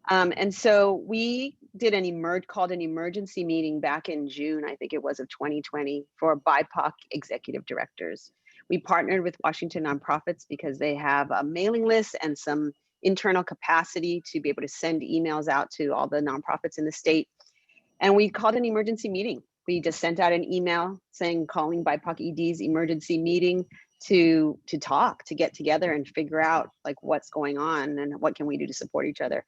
And so we did called an emergency meeting back in June, I think it was, of 2020 for BIPOC executive directors. We partnered with Washington Nonprofits because they have a mailing list and some internal capacity to be able to send emails out to all the nonprofits in the state. And we called an emergency meeting. We just sent out an email saying, calling BIPOC EDs emergency meeting to talk, to get together and figure out like what's going on and what can we do to support each other.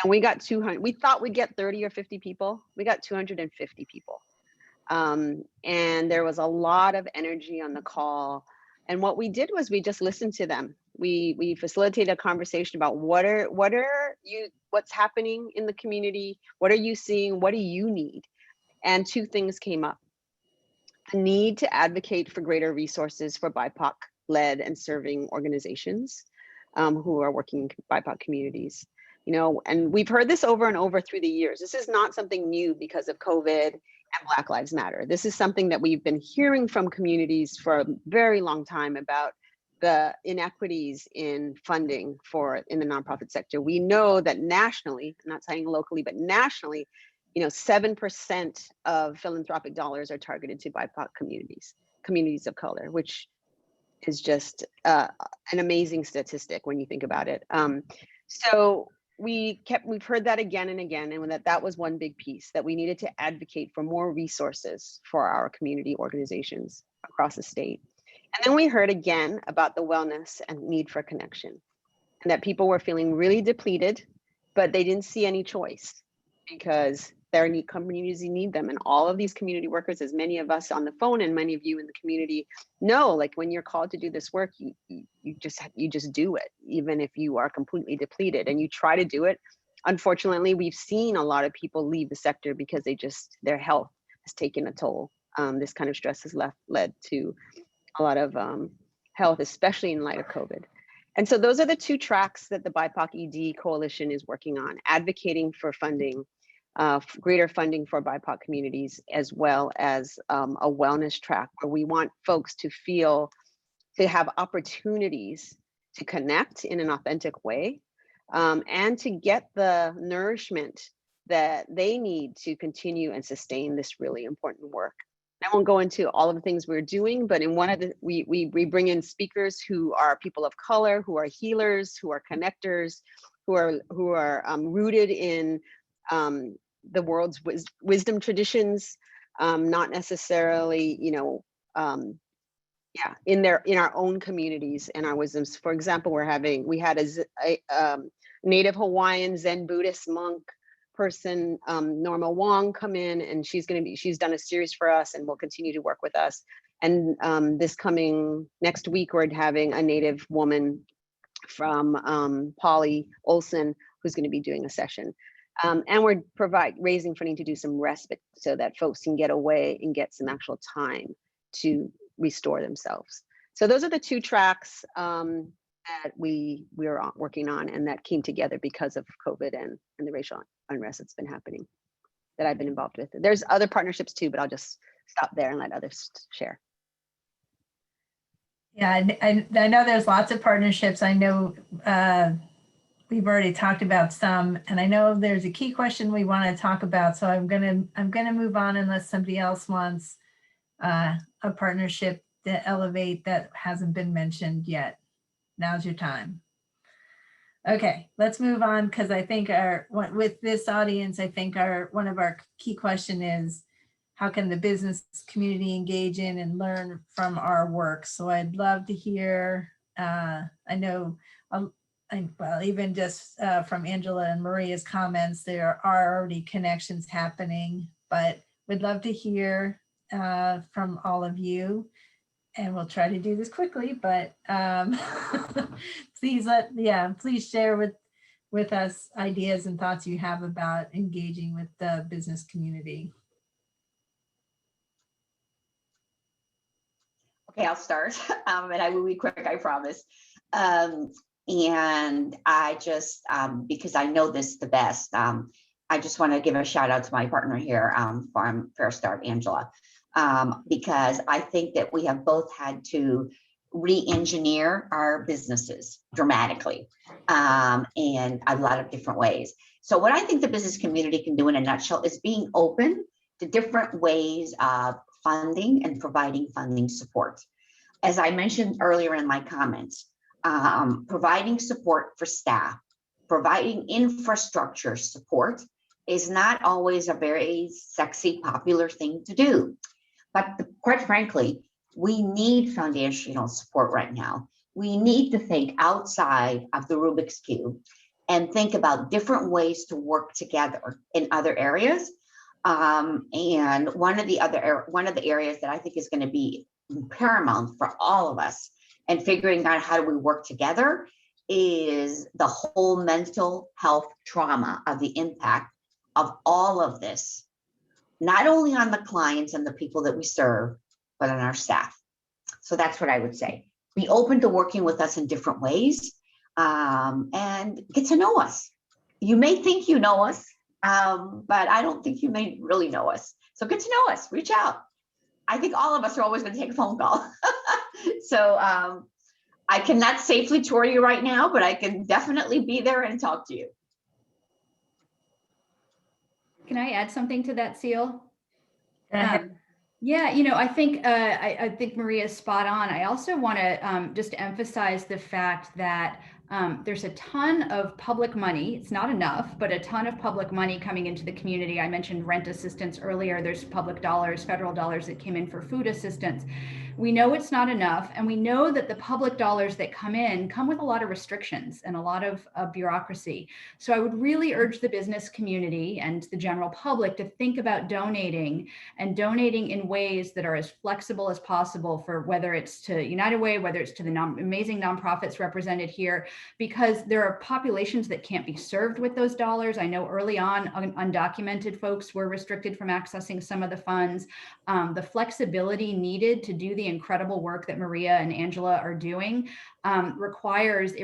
And we got 200, we thought we'd get 30 or 50 people. We got 250 people. And there was a lot of energy on the call. And what we did was we just listened to them. We facilitated a conversation about what's happening in the community? What are you seeing? What do you need? And two things came up. The need to advocate for greater resources for BIPOC led and serving organizations who are working in BIPOC communities. You know, and we've heard this over and over through the years. This is not something new because of COVID and Black Lives Matter. This is something that we've been hearing from communities for a very long time about the inequities in funding in the nonprofit sector. We know that nationally, I'm not saying locally, but nationally, you know, 7% of philanthropic dollars are targeted to BIPOC communities of color, which is just an amazing statistic when you think about it. So we've heard that again and again, and that was one big piece, that we needed to advocate for more resources for our community organizations across the state. And then we heard again about the wellness and need for connection, and that people were feeling really depleted, but they didn't see any choice because their communities need them. And all of these community workers, as many of us on the phone and many of you in the community know, like when you're called to do this work, you just do it, even if you are completely depleted and you try to do it. Unfortunately, we've seen a lot of people leave the sector because their health has taken a toll. This kind of stress has led to a lot of health, especially in light of COVID. And so those are the two tracks that the BIPOC ED Coalition is working on: advocating for funding, greater funding for BIPOC communities, as well as a wellness track where we want folks to have opportunities to connect in an authentic way, and to get the nourishment that they need to continue and sustain this really important work. I won't go into all of the things we're doing, but in one of we bring in speakers who are people of color, who are healers, who are connectors, who are rooted in the world's wisdom traditions, not necessarily, you know, in our own communities and our wisdoms. For example, we had a Native Hawaiian Zen Buddhist monk person, Norma Wong, come in, and she's done a series for us and will continue to work with us. And this coming next week, we're having a Native woman from Polly Olson who's going to be doing a session. And we're raising funding to do some respite so that folks can get away and get some actual time to restore themselves. So those are the two tracks that we are working on, and that came together because of COVID and the racial unrest that's been happening, that I've been involved with. There's other partnerships too, but I'll just stop there and let others share. Yeah, I know there's lots of partnerships. I know we've already talked about some, and I know there's a key question we want to talk about. So I'm gonna move on unless somebody else wants a partnership to elevate that hasn't been mentioned yet. Now's your time. Okay, let's move on, because I think with this audience, I think one of our key question is, how can the business community engage in and learn from our work? So I'd love to hear, I know, well, even just from Angela and Maria's comments, there are already connections happening, but we'd love to hear from all of you. And we'll try to do this quickly, but please share with us ideas and thoughts you have about engaging with the business community. Okay, I'll start, and I will be quick, I promise. And I just, because I know this the best, I just want to give a shout out to my partner here from Fair Start, Angela, because I think that we have both had to re-engineer our businesses dramatically in a lot of different ways. So what I think the business community can do in a nutshell is being open to different ways of funding and providing funding support. As I mentioned earlier in my comments, providing support for staff, providing infrastructure support is not always a very sexy, popular thing to do. But quite frankly, we need foundational support right now. We need to think outside of the Rubik's Cube and think about different ways to work together in other areas. And one of the areas that I think is going to be paramount for all of us and figuring out how do we work together is the whole mental health trauma of the impact of all of this, not only on the clients and the people that we serve, but on our staff. So that's what I would say. Be open to working with us in different ways and get to know us. You may think you know us, but I don't think you may really know us. So get to know us, reach out. I think all of us are always going to take a phone call. So I cannot safely tour you right now, but I can definitely be there and talk to you. Can I add something to that, Seal? Go ahead. Yeah, you know, I think Maria's spot on. I also want to just emphasize the fact that there's a ton of public money. It's not enough, but a ton of public money coming into the community. I mentioned rent assistance earlier. There's public dollars, federal dollars that came in for food assistance. We know it's not enough, and we know that the public dollars that come with a lot of restrictions and a lot of bureaucracy. So I would really urge the business community and the general public to think about donating in ways that are as flexible as possible, for whether it's to United Way, whether it's to the amazing nonprofits represented here, because there are populations that can't be served with those dollars. I know early on, undocumented folks were restricted from accessing some of the funds. The flexibility needed to do the incredible work that Maria and Angela are doing requires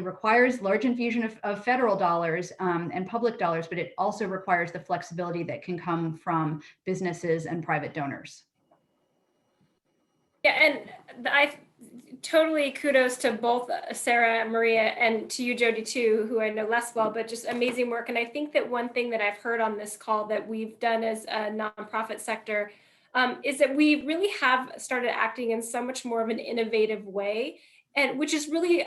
large infusion of federal dollars and public dollars, but it also requires the flexibility that can come from businesses and private donors. Yeah, and I totally kudos to both Sarah, Maria, and to you, Jody, too, who I know less well, but just amazing work. And I think that one thing that I've heard on this call that we've done as a nonprofit sector is that we really have started acting in so much more of an innovative way, and which is really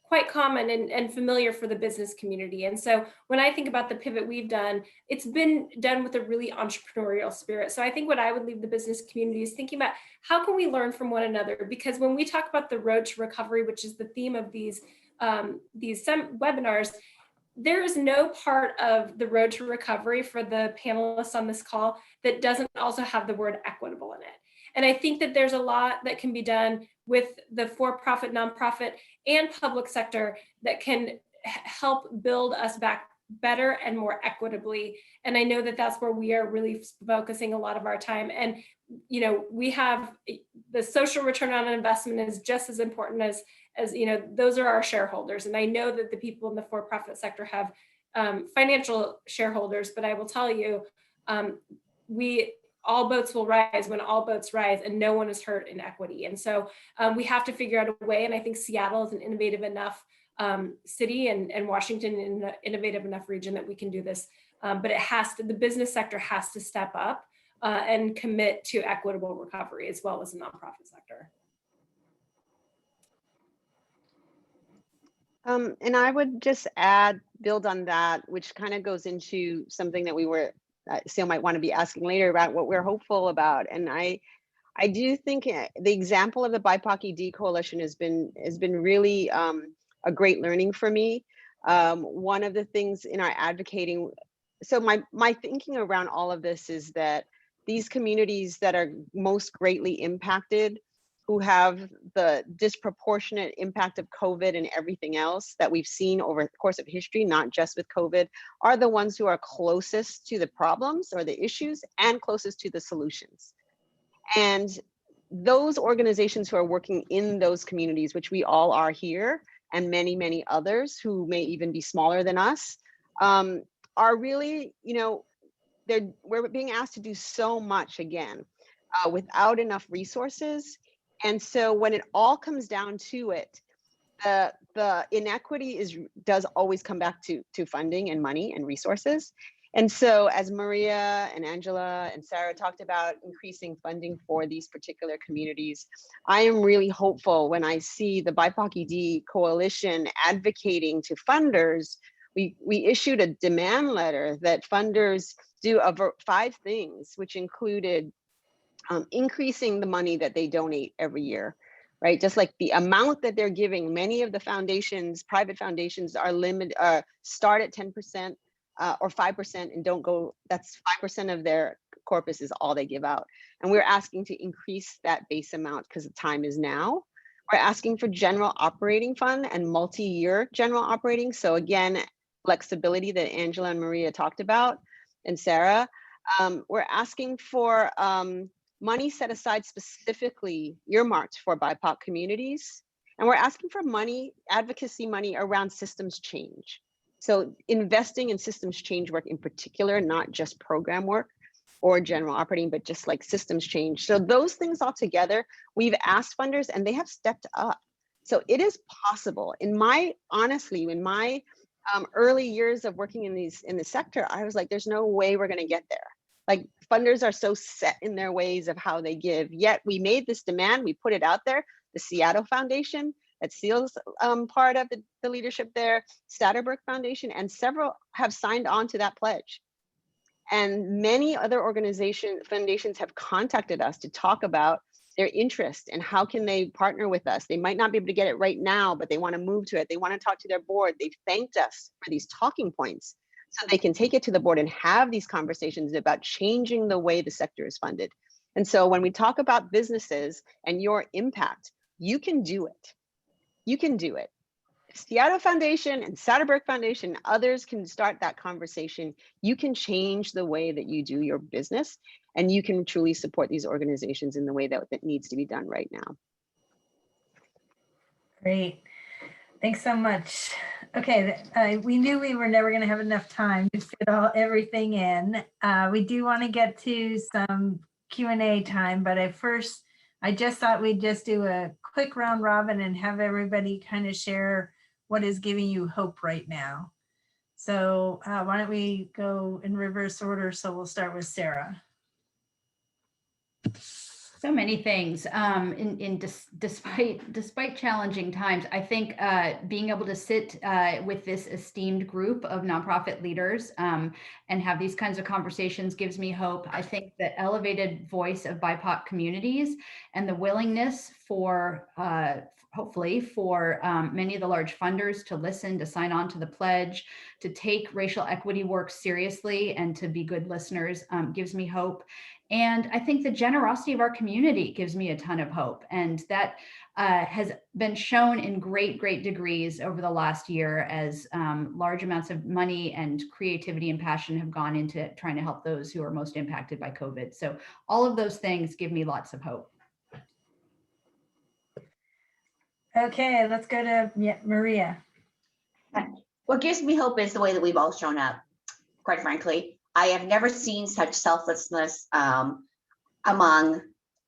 quite common and familiar for the business community. And so when I think about the pivot we've done, it's been done with a really entrepreneurial spirit. So I think what I would leave the business community is thinking about how can we learn from one another? Because when we talk about the road to recovery, which is the theme of these webinars, there is no part of the road to recovery for the panelists on this call that doesn't also have the word equitable in it. And I think that there's a lot that can be done with the for-profit, nonprofit, and public sector that can help build us back better and more equitably. And I know that that's where we are really focusing a lot of our time. And, you know, we have the social return on investment is just as important as you know, those are our shareholders. And I know that the people in the for-profit sector have financial shareholders, but I will tell you, all boats will rise when all boats rise, and no one is hurt in equity. And so we have to figure out a way. And I think Seattle is an innovative enough city, and Washington in an innovative enough region that we can do this. But it has to, the business sector has to step up and commit to equitable recovery, as well as the nonprofit sector. And I would just build on that, which kind of goes into something that we were Seal might want to be asking later about what we're hopeful about. And I do think the example of the BIPOC ED Coalition has been really a great learning for me. One of the things in our advocating, so my thinking around all of this is that these communities that are most greatly impacted, who have the disproportionate impact of COVID and everything else that we've seen over the course of history, not just with COVID, are the ones who are closest to the problems or the issues and closest to the solutions. And those organizations who are working in those communities, which we all are here, and many, many others who may even be smaller than us, are really, we're being asked to do so much again without enough resources. And so when it all comes down to it, the inequity does always come back to funding and money and resources. And so as Maria and Angela and Sarah talked about increasing funding for these particular communities, I am really hopeful when I see the BIPOC ED Coalition advocating to funders. We issued a demand letter that funders do 5 things, which included increasing the money that they donate every year, right? Just like the amount that they're giving, many of the foundations, private foundations are start at 10% or 5% and don't go, that's 5% of their corpus is all they give out. And we're asking to increase that base amount because the time is now. We're asking for general operating fund and multi-year general operating. So again, flexibility that Angela and Maria talked about, and Sarah. We're asking for money set aside specifically earmarked for BIPOC communities. And we're asking for money, advocacy money around systems change. So investing in systems change work in particular, not just program work or general operating, but just like systems change. So those things all together, we've asked funders and they have stepped up. So it is possible. Honestly, in my early years of working in the sector, I was like, there's no way we're gonna get there. Like funders are so set in their ways of how they give, yet we made this demand, we put it out there. The Seattle Foundation, that Seal's part of the leadership there, Statterberg Foundation, and several have signed on to that pledge. And many other foundations have contacted us to talk about their interest and how can they partner with us. They might not be able to get it right now, but they want to move to it. They want to talk to their board. They've thanked us for these talking points so they can take it to the board and have these conversations about changing the way the sector is funded. And so when we talk about businesses and your impact, you can do it. You can do it. Seattle Foundation and Statterberg Foundation, others can start that conversation. You can change the way that you do your business, and you can truly support these organizations in the way that needs to be done right now. Great. Thanks so much. Okay, we knew we were never going to have enough time to fit everything in. We do want to get to some Q&A time, but I just thought we'd just do a quick round robin and have everybody kind of share what is giving you hope right now. So why don't we go in reverse order? So we'll start with Sarah. So many things. Despite challenging times, I think being able to sit with this esteemed group of nonprofit leaders and have these kinds of conversations gives me hope. I think the elevated voice of BIPOC communities and the willingness for hopefully for many of the large funders to listen, to sign on to the pledge, to take racial equity work seriously and to be good listeners gives me hope. And I think the generosity of our community gives me a ton of hope. And that has been shown in great degrees over the last year as large amounts of money and creativity and passion have gone into trying to help those who are most impacted by COVID. So all of those things give me lots of hope. Okay, let's go to Maria. What gives me hope is the way that we've all shown up, quite frankly. I have never seen such selflessness among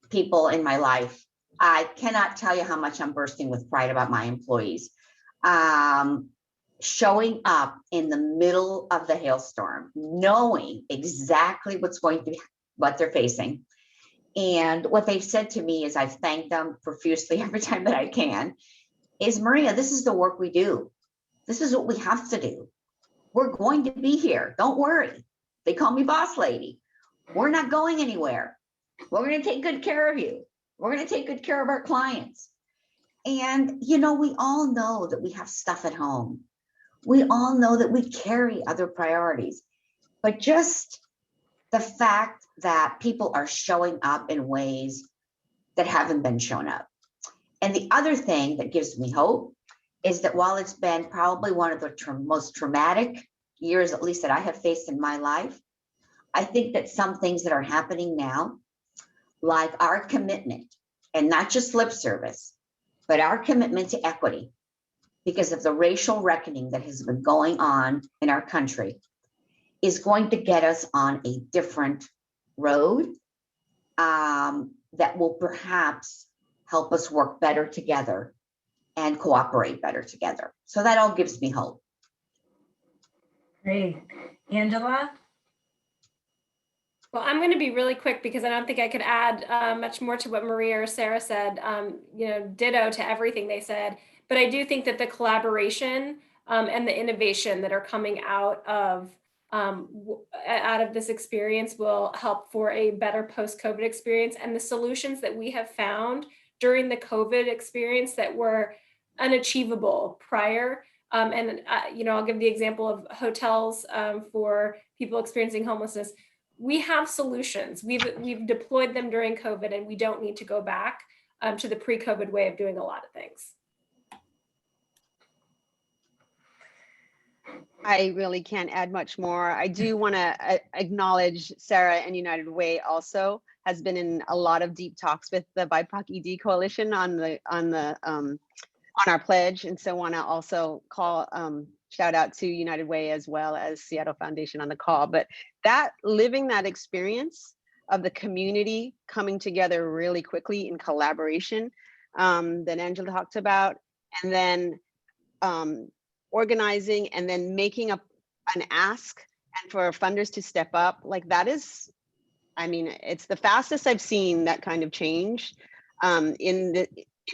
people in my life. I cannot tell you how much I'm bursting with pride about my employees. Showing up in the middle of the hailstorm, knowing exactly what they're facing. And what they've said to me is, I've thanked them profusely every time that I can, is, Maria, this is the work we do. This is what we have to do. We're going to be here. Don't worry. They call me boss lady. We're not going anywhere. We're going to take good care of you. We're going to take good care of our clients. And, you know, we all know that we have stuff at home. We all know that we carry other priorities, but just the fact that people are showing up in ways that haven't been shown up. And the other thing that gives me hope is that while it's been probably one of the most traumatic years, at least that I have faced in my life, I think that some things that are happening now, like our commitment, and not just lip service, but our commitment to equity, because of the racial reckoning that has been going on in our country, is going to get us on a different road that will perhaps help us work better together and cooperate better together. So that all gives me hope. Great. Angela? Well, I'm going to be really quick because I don't think I could add much more to what Maria or Sarah said, you know, ditto to everything they said. But I do think that the collaboration and the innovation that are coming out of this experience will help for a better post-COVID experience, and the solutions that we have found during the COVID experience that were unachievable prior. You know, I'll give the example of hotels for people experiencing homelessness. We have solutions. We've deployed them during COVID, and we don't need to go back to the pre-COVID way of doing a lot of things. I really can't add much more. I do want to acknowledge Sarah and United Way also has been in a lot of deep talks with the BIPOC ED Coalition on our pledge, and so want to also call shout out to United Way as well as Seattle Foundation on the call. But that living that experience of the community coming together really quickly in collaboration that Angela talked about, and then organizing and then making an ask and for funders to step up, like that is, I mean, it's the fastest I've seen that kind of change in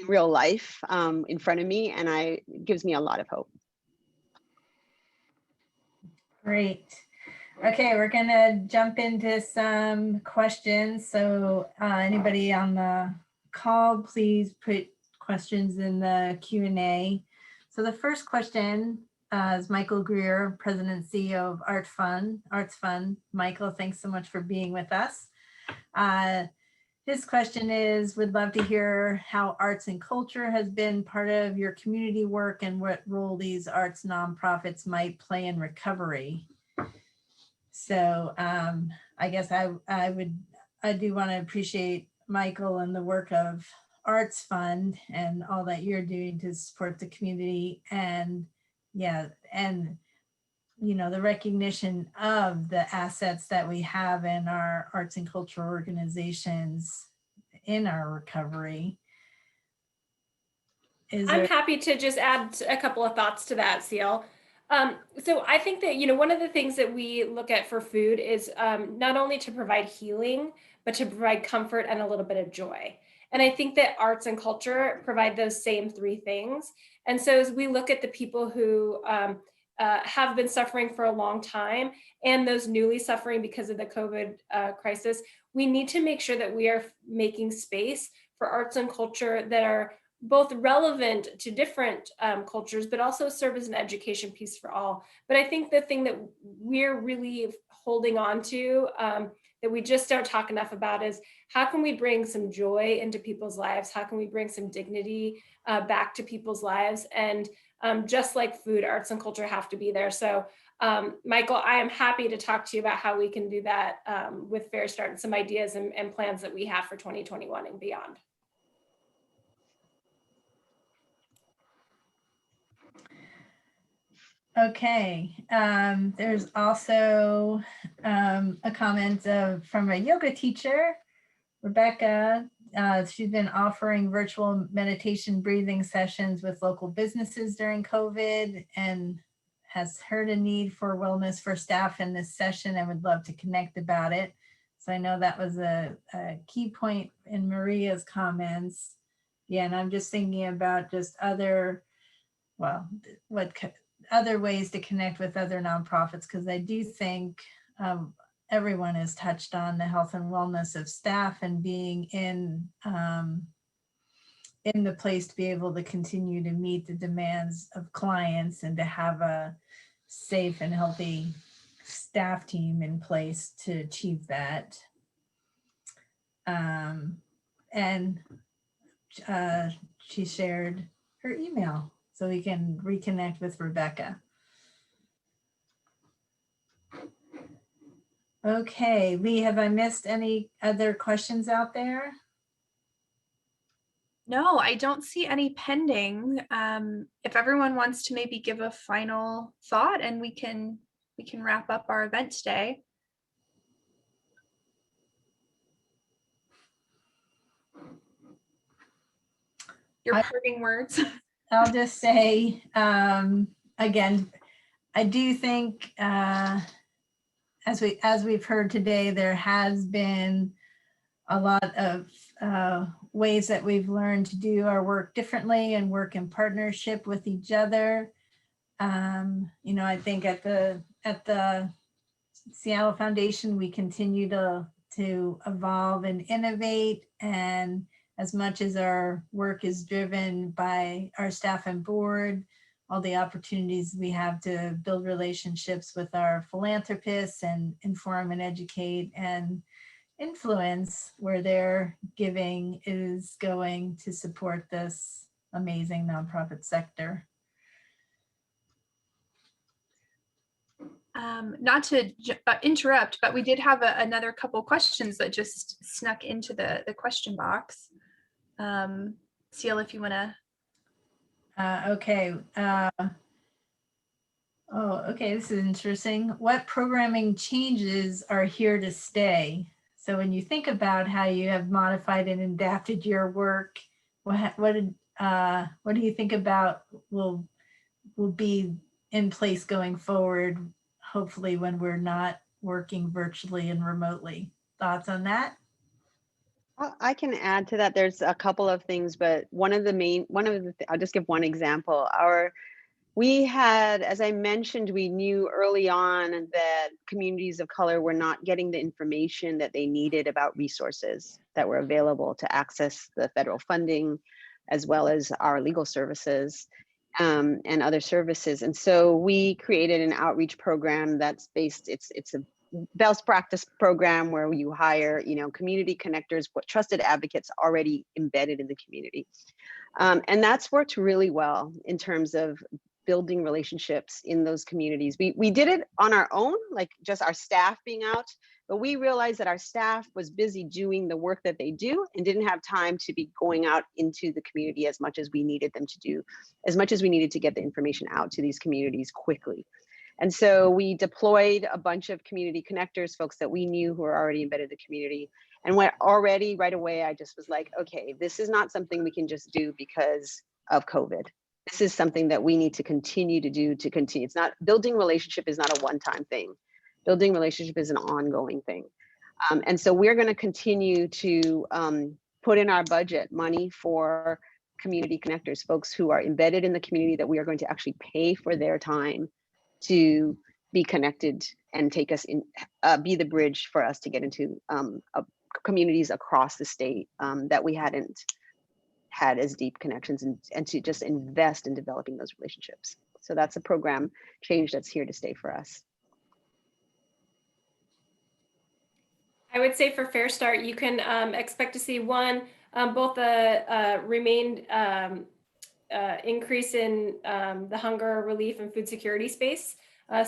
real life in front of me, and it gives me a lot of hope. Great. Okay, we're gonna jump into some questions. So anybody on the call, please put questions in the Q&A. So the first question is Michael Greer, President and CEO of Arts Fund. Michael, thanks so much for being with us. His question is, would love to hear how arts and culture has been part of your community work and what role these arts nonprofits might play in recovery. So I guess I do want to appreciate Michael and the work of Arts Fund and all that you're doing to support the community, and yeah, and you know, the recognition of the assets that we have in our arts and cultural organizations in our recovery. I'm happy to just add a couple of thoughts to that, Seal. So I think that, you know, one of the things that we look at for food is not only to provide healing, but to provide comfort and a little bit of joy. And I think that arts and culture provide those same three things. And so as we look at the people who have been suffering for a long time and those newly suffering because of the COVID crisis, we need to make sure that we are making space for arts and culture that are both relevant to different cultures, but also serve as an education piece for all. But I think the thing that we're really holding on to that we just don't talk enough about is how can we bring some joy into people's lives? How can we bring some dignity back to people's lives? And just like food, arts and culture have to be there. So Michael, I am happy to talk to you about how we can do that with Fair Start and some ideas and plans that we have for 2021 and beyond. Okay, there's also a comment from a yoga teacher, Rebecca. She's been offering virtual meditation breathing sessions with local businesses during COVID and has heard a need for wellness for staff in this session and would love to connect about it. So I know that was a key point in Maria's comments. Yeah, and I'm just thinking about just other ways to connect with other nonprofits, because I do think everyone has touched on the health and wellness of staff and being in the place to be able to continue to meet the demands of clients and to have a safe and healthy staff team in place to achieve that. And she shared her email so we can reconnect with Rebecca. Okay, Lee, have I missed any other questions out there? No, I don't see any pending. If everyone wants to maybe give a final thought, and we can wrap up our event today. Your parting words. I'll just say, again, I do think, as we've heard today, there has been a lot of ways that we've learned to do our work differently and work in partnership with each other. You know, I think at the Seattle Foundation, we continue to evolve and innovate, and as much as our work is driven by our staff and board, all the opportunities we have to build relationships with our philanthropists and inform and educate and influence where their giving is going to support this amazing nonprofit sector. Not to interrupt, but we did have another couple questions that just snuck into the question box. Seal, if you want to. Okay. Okay, this is interesting. What programming changes are here to stay? So when you think about how you have modified and adapted your work, what do you think about will be in place going forward, hopefully when we're not working virtually and remotely? Thoughts on that? I can add to that. There's a couple of things, but I'll just give one example. We had, as I mentioned, we knew early on that communities of color were not getting the information that they needed about resources that were available to access the federal funding, as well as our legal services and other services. And so we created an outreach program that's based, it's a best practice program where you hire, community connectors, trusted advocates already embedded in the community. And that's worked really well in terms of building relationships in those communities. We did it on our own, like just our staff being out, but we realized that our staff was busy doing the work that they do and didn't have time to be going out into the community as much as we needed them to do, as much as we needed to get the information out to these communities quickly. And so we deployed a bunch of community connectors, folks that we knew who were already embedded in the community. And right away, I just was like, okay, this is not something we can just do because of COVID. This is something that we need to continue to do to continue. It's not, building relationship is not a one-time thing. Building relationship is an ongoing thing. And so we're going to continue to put in our budget money for community connectors, folks who are embedded in the community that we are going to actually pay for their time to be connected and take us in, be the bridge for us to get into communities across the state that we hadn't had as deep connections, and to just invest in developing those relationships. So that's a program change that's here to stay for us. I would say for Fair Start, you can expect to see both a remained increase in the hunger relief and food security space.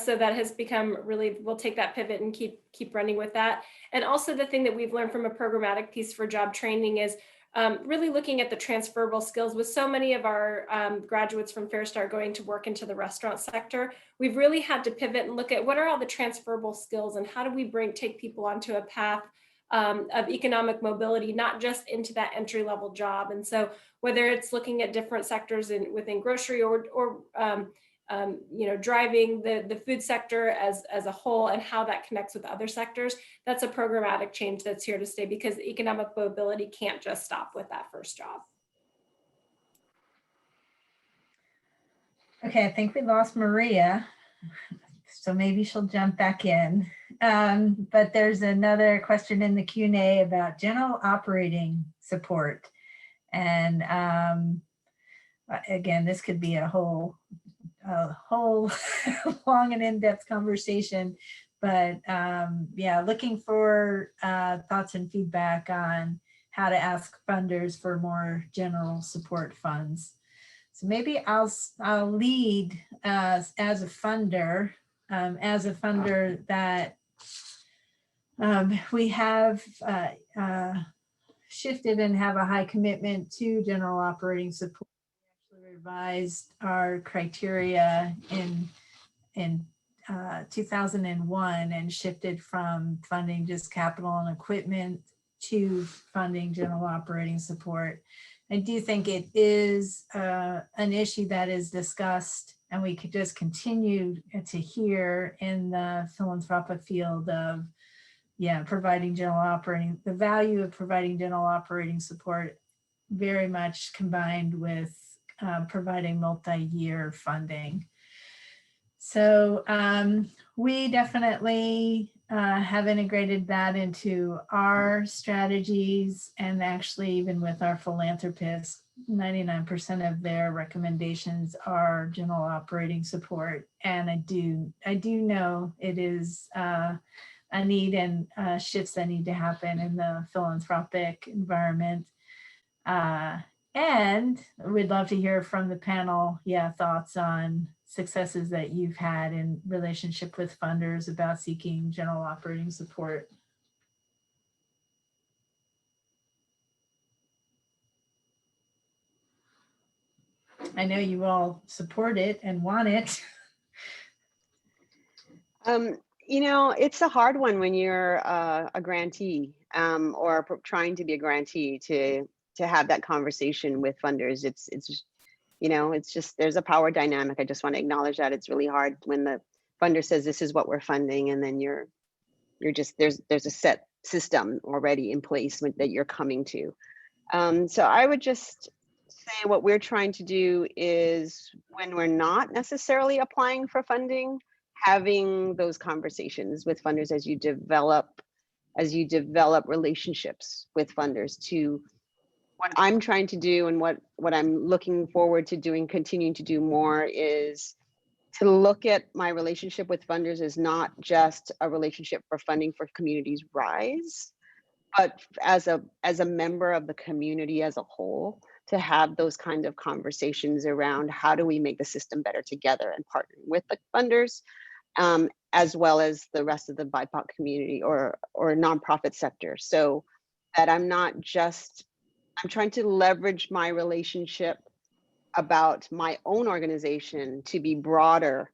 So that has become really, we'll take that pivot and keep running with that. And also the thing that we've learned from a programmatic piece for job training is really looking at the transferable skills. With so many of our graduates from Fair Start going to work into the restaurant sector, we've really had to pivot and look at what are all the transferable skills and how do we take people onto a path of economic mobility, not just into that entry-level job. And so whether it's looking at different sectors within grocery or driving the food sector as a whole and how that connects with other sectors, that's a programmatic change that's here to stay, because economic mobility can't just stop with that first job. Okay, I think we lost Maria. so maybe she'll jump back in. But there's another question in the Q&A about general operating support. And again, this could be a whole long and in-depth conversation. But yeah, looking for thoughts and feedback on how to ask funders for more general support funds. So maybe I'll lead as a funder that we have shifted and have a high commitment to general operating support. We actually revised our criteria in 2001 and shifted from funding just capital and equipment to funding general operating support. I do think it is an issue that is discussed, and we could just continue to hear in the philanthropic field of, providing the value of providing general operating support, very much combined with providing multi-year funding. So we definitely have integrated that into our strategies, and actually even with our philanthropists, 99% of their recommendations are general operating support. And I do know it is a need and shifts that need to happen in the philanthropic environment. And we'd love to hear from the panel, thoughts on successes that you've had in relationship with funders about seeking general operating support. I know you all support it and want it. It's a hard one when you're a grantee or trying to be a grantee to have that conversation with funders. It's just, there's a power dynamic. I just want to acknowledge that it's really hard when the funder says this is what we're funding, and then you're just, there's a set system already in place that you're coming to. So I would just say what we're trying to do is, when we're not necessarily applying for funding, having those conversations with funders as you develop relationships with funders. To what I'm trying to do and what I'm looking forward to doing, continuing to do more, is to look at my relationship with funders as not just a relationship for funding for Communities Rise, but as a member of the community as a whole, to have those kind of conversations around how do we make the system better together, and partnering with the funders, as well as the rest of the BIPOC community or nonprofit sector. So that I'm trying to leverage my relationship about my own organization to be broader,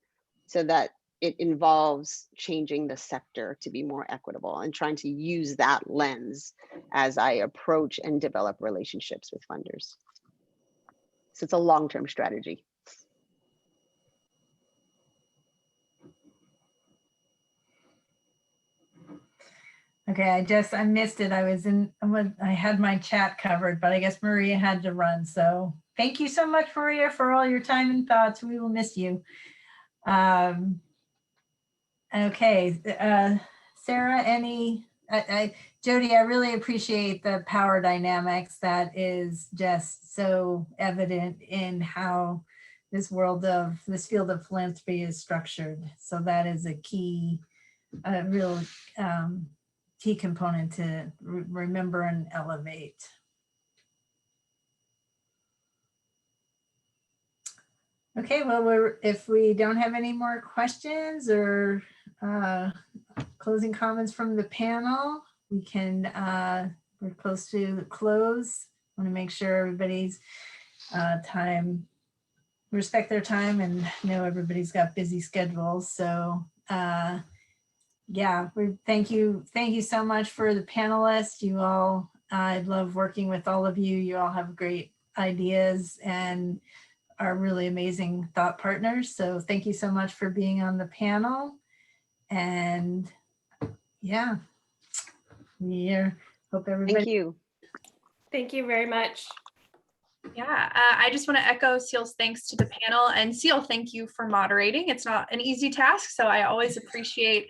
so that it involves changing the sector to be more equitable, and trying to use that lens as I approach and develop relationships with funders. So it's a long-term strategy. Okay, I missed it. I had my chat covered, but I guess Maria had to run. So thank you so much, Maria, for all your time and thoughts. We will miss you. Okay, Sarah, Jody, I really appreciate the power dynamics that is just so evident in how this field of philanthropy is structured. So that is a key, real key component to remember and elevate. Okay, well, if we don't have any more questions or closing comments from the panel, we can, we're close to the close. I want to make sure everybody's respect their time, and know everybody's got busy schedules. So yeah, thank you so much for the panelists. You all, I love working with all of you. You all have great ideas and are really amazing thought partners. So thank you so much for being on the panel. And yeah, we hope everybody. Thank you. Thank you very much. Yeah, I just want to echo Seal's thanks to the panel, and Seal, thank you for moderating. It's not an easy task, so I always appreciate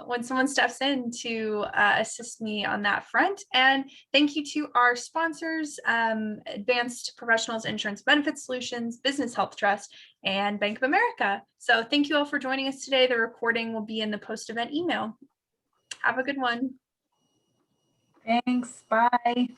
when someone steps in to assist me on that front. And thank you to our sponsors, Advanced Professionals Insurance Benefit Solutions, Business Health Trust, and Bank of America. So thank you all for joining us today. The recording will be in the post-event email. Have a good one. Thanks. Bye.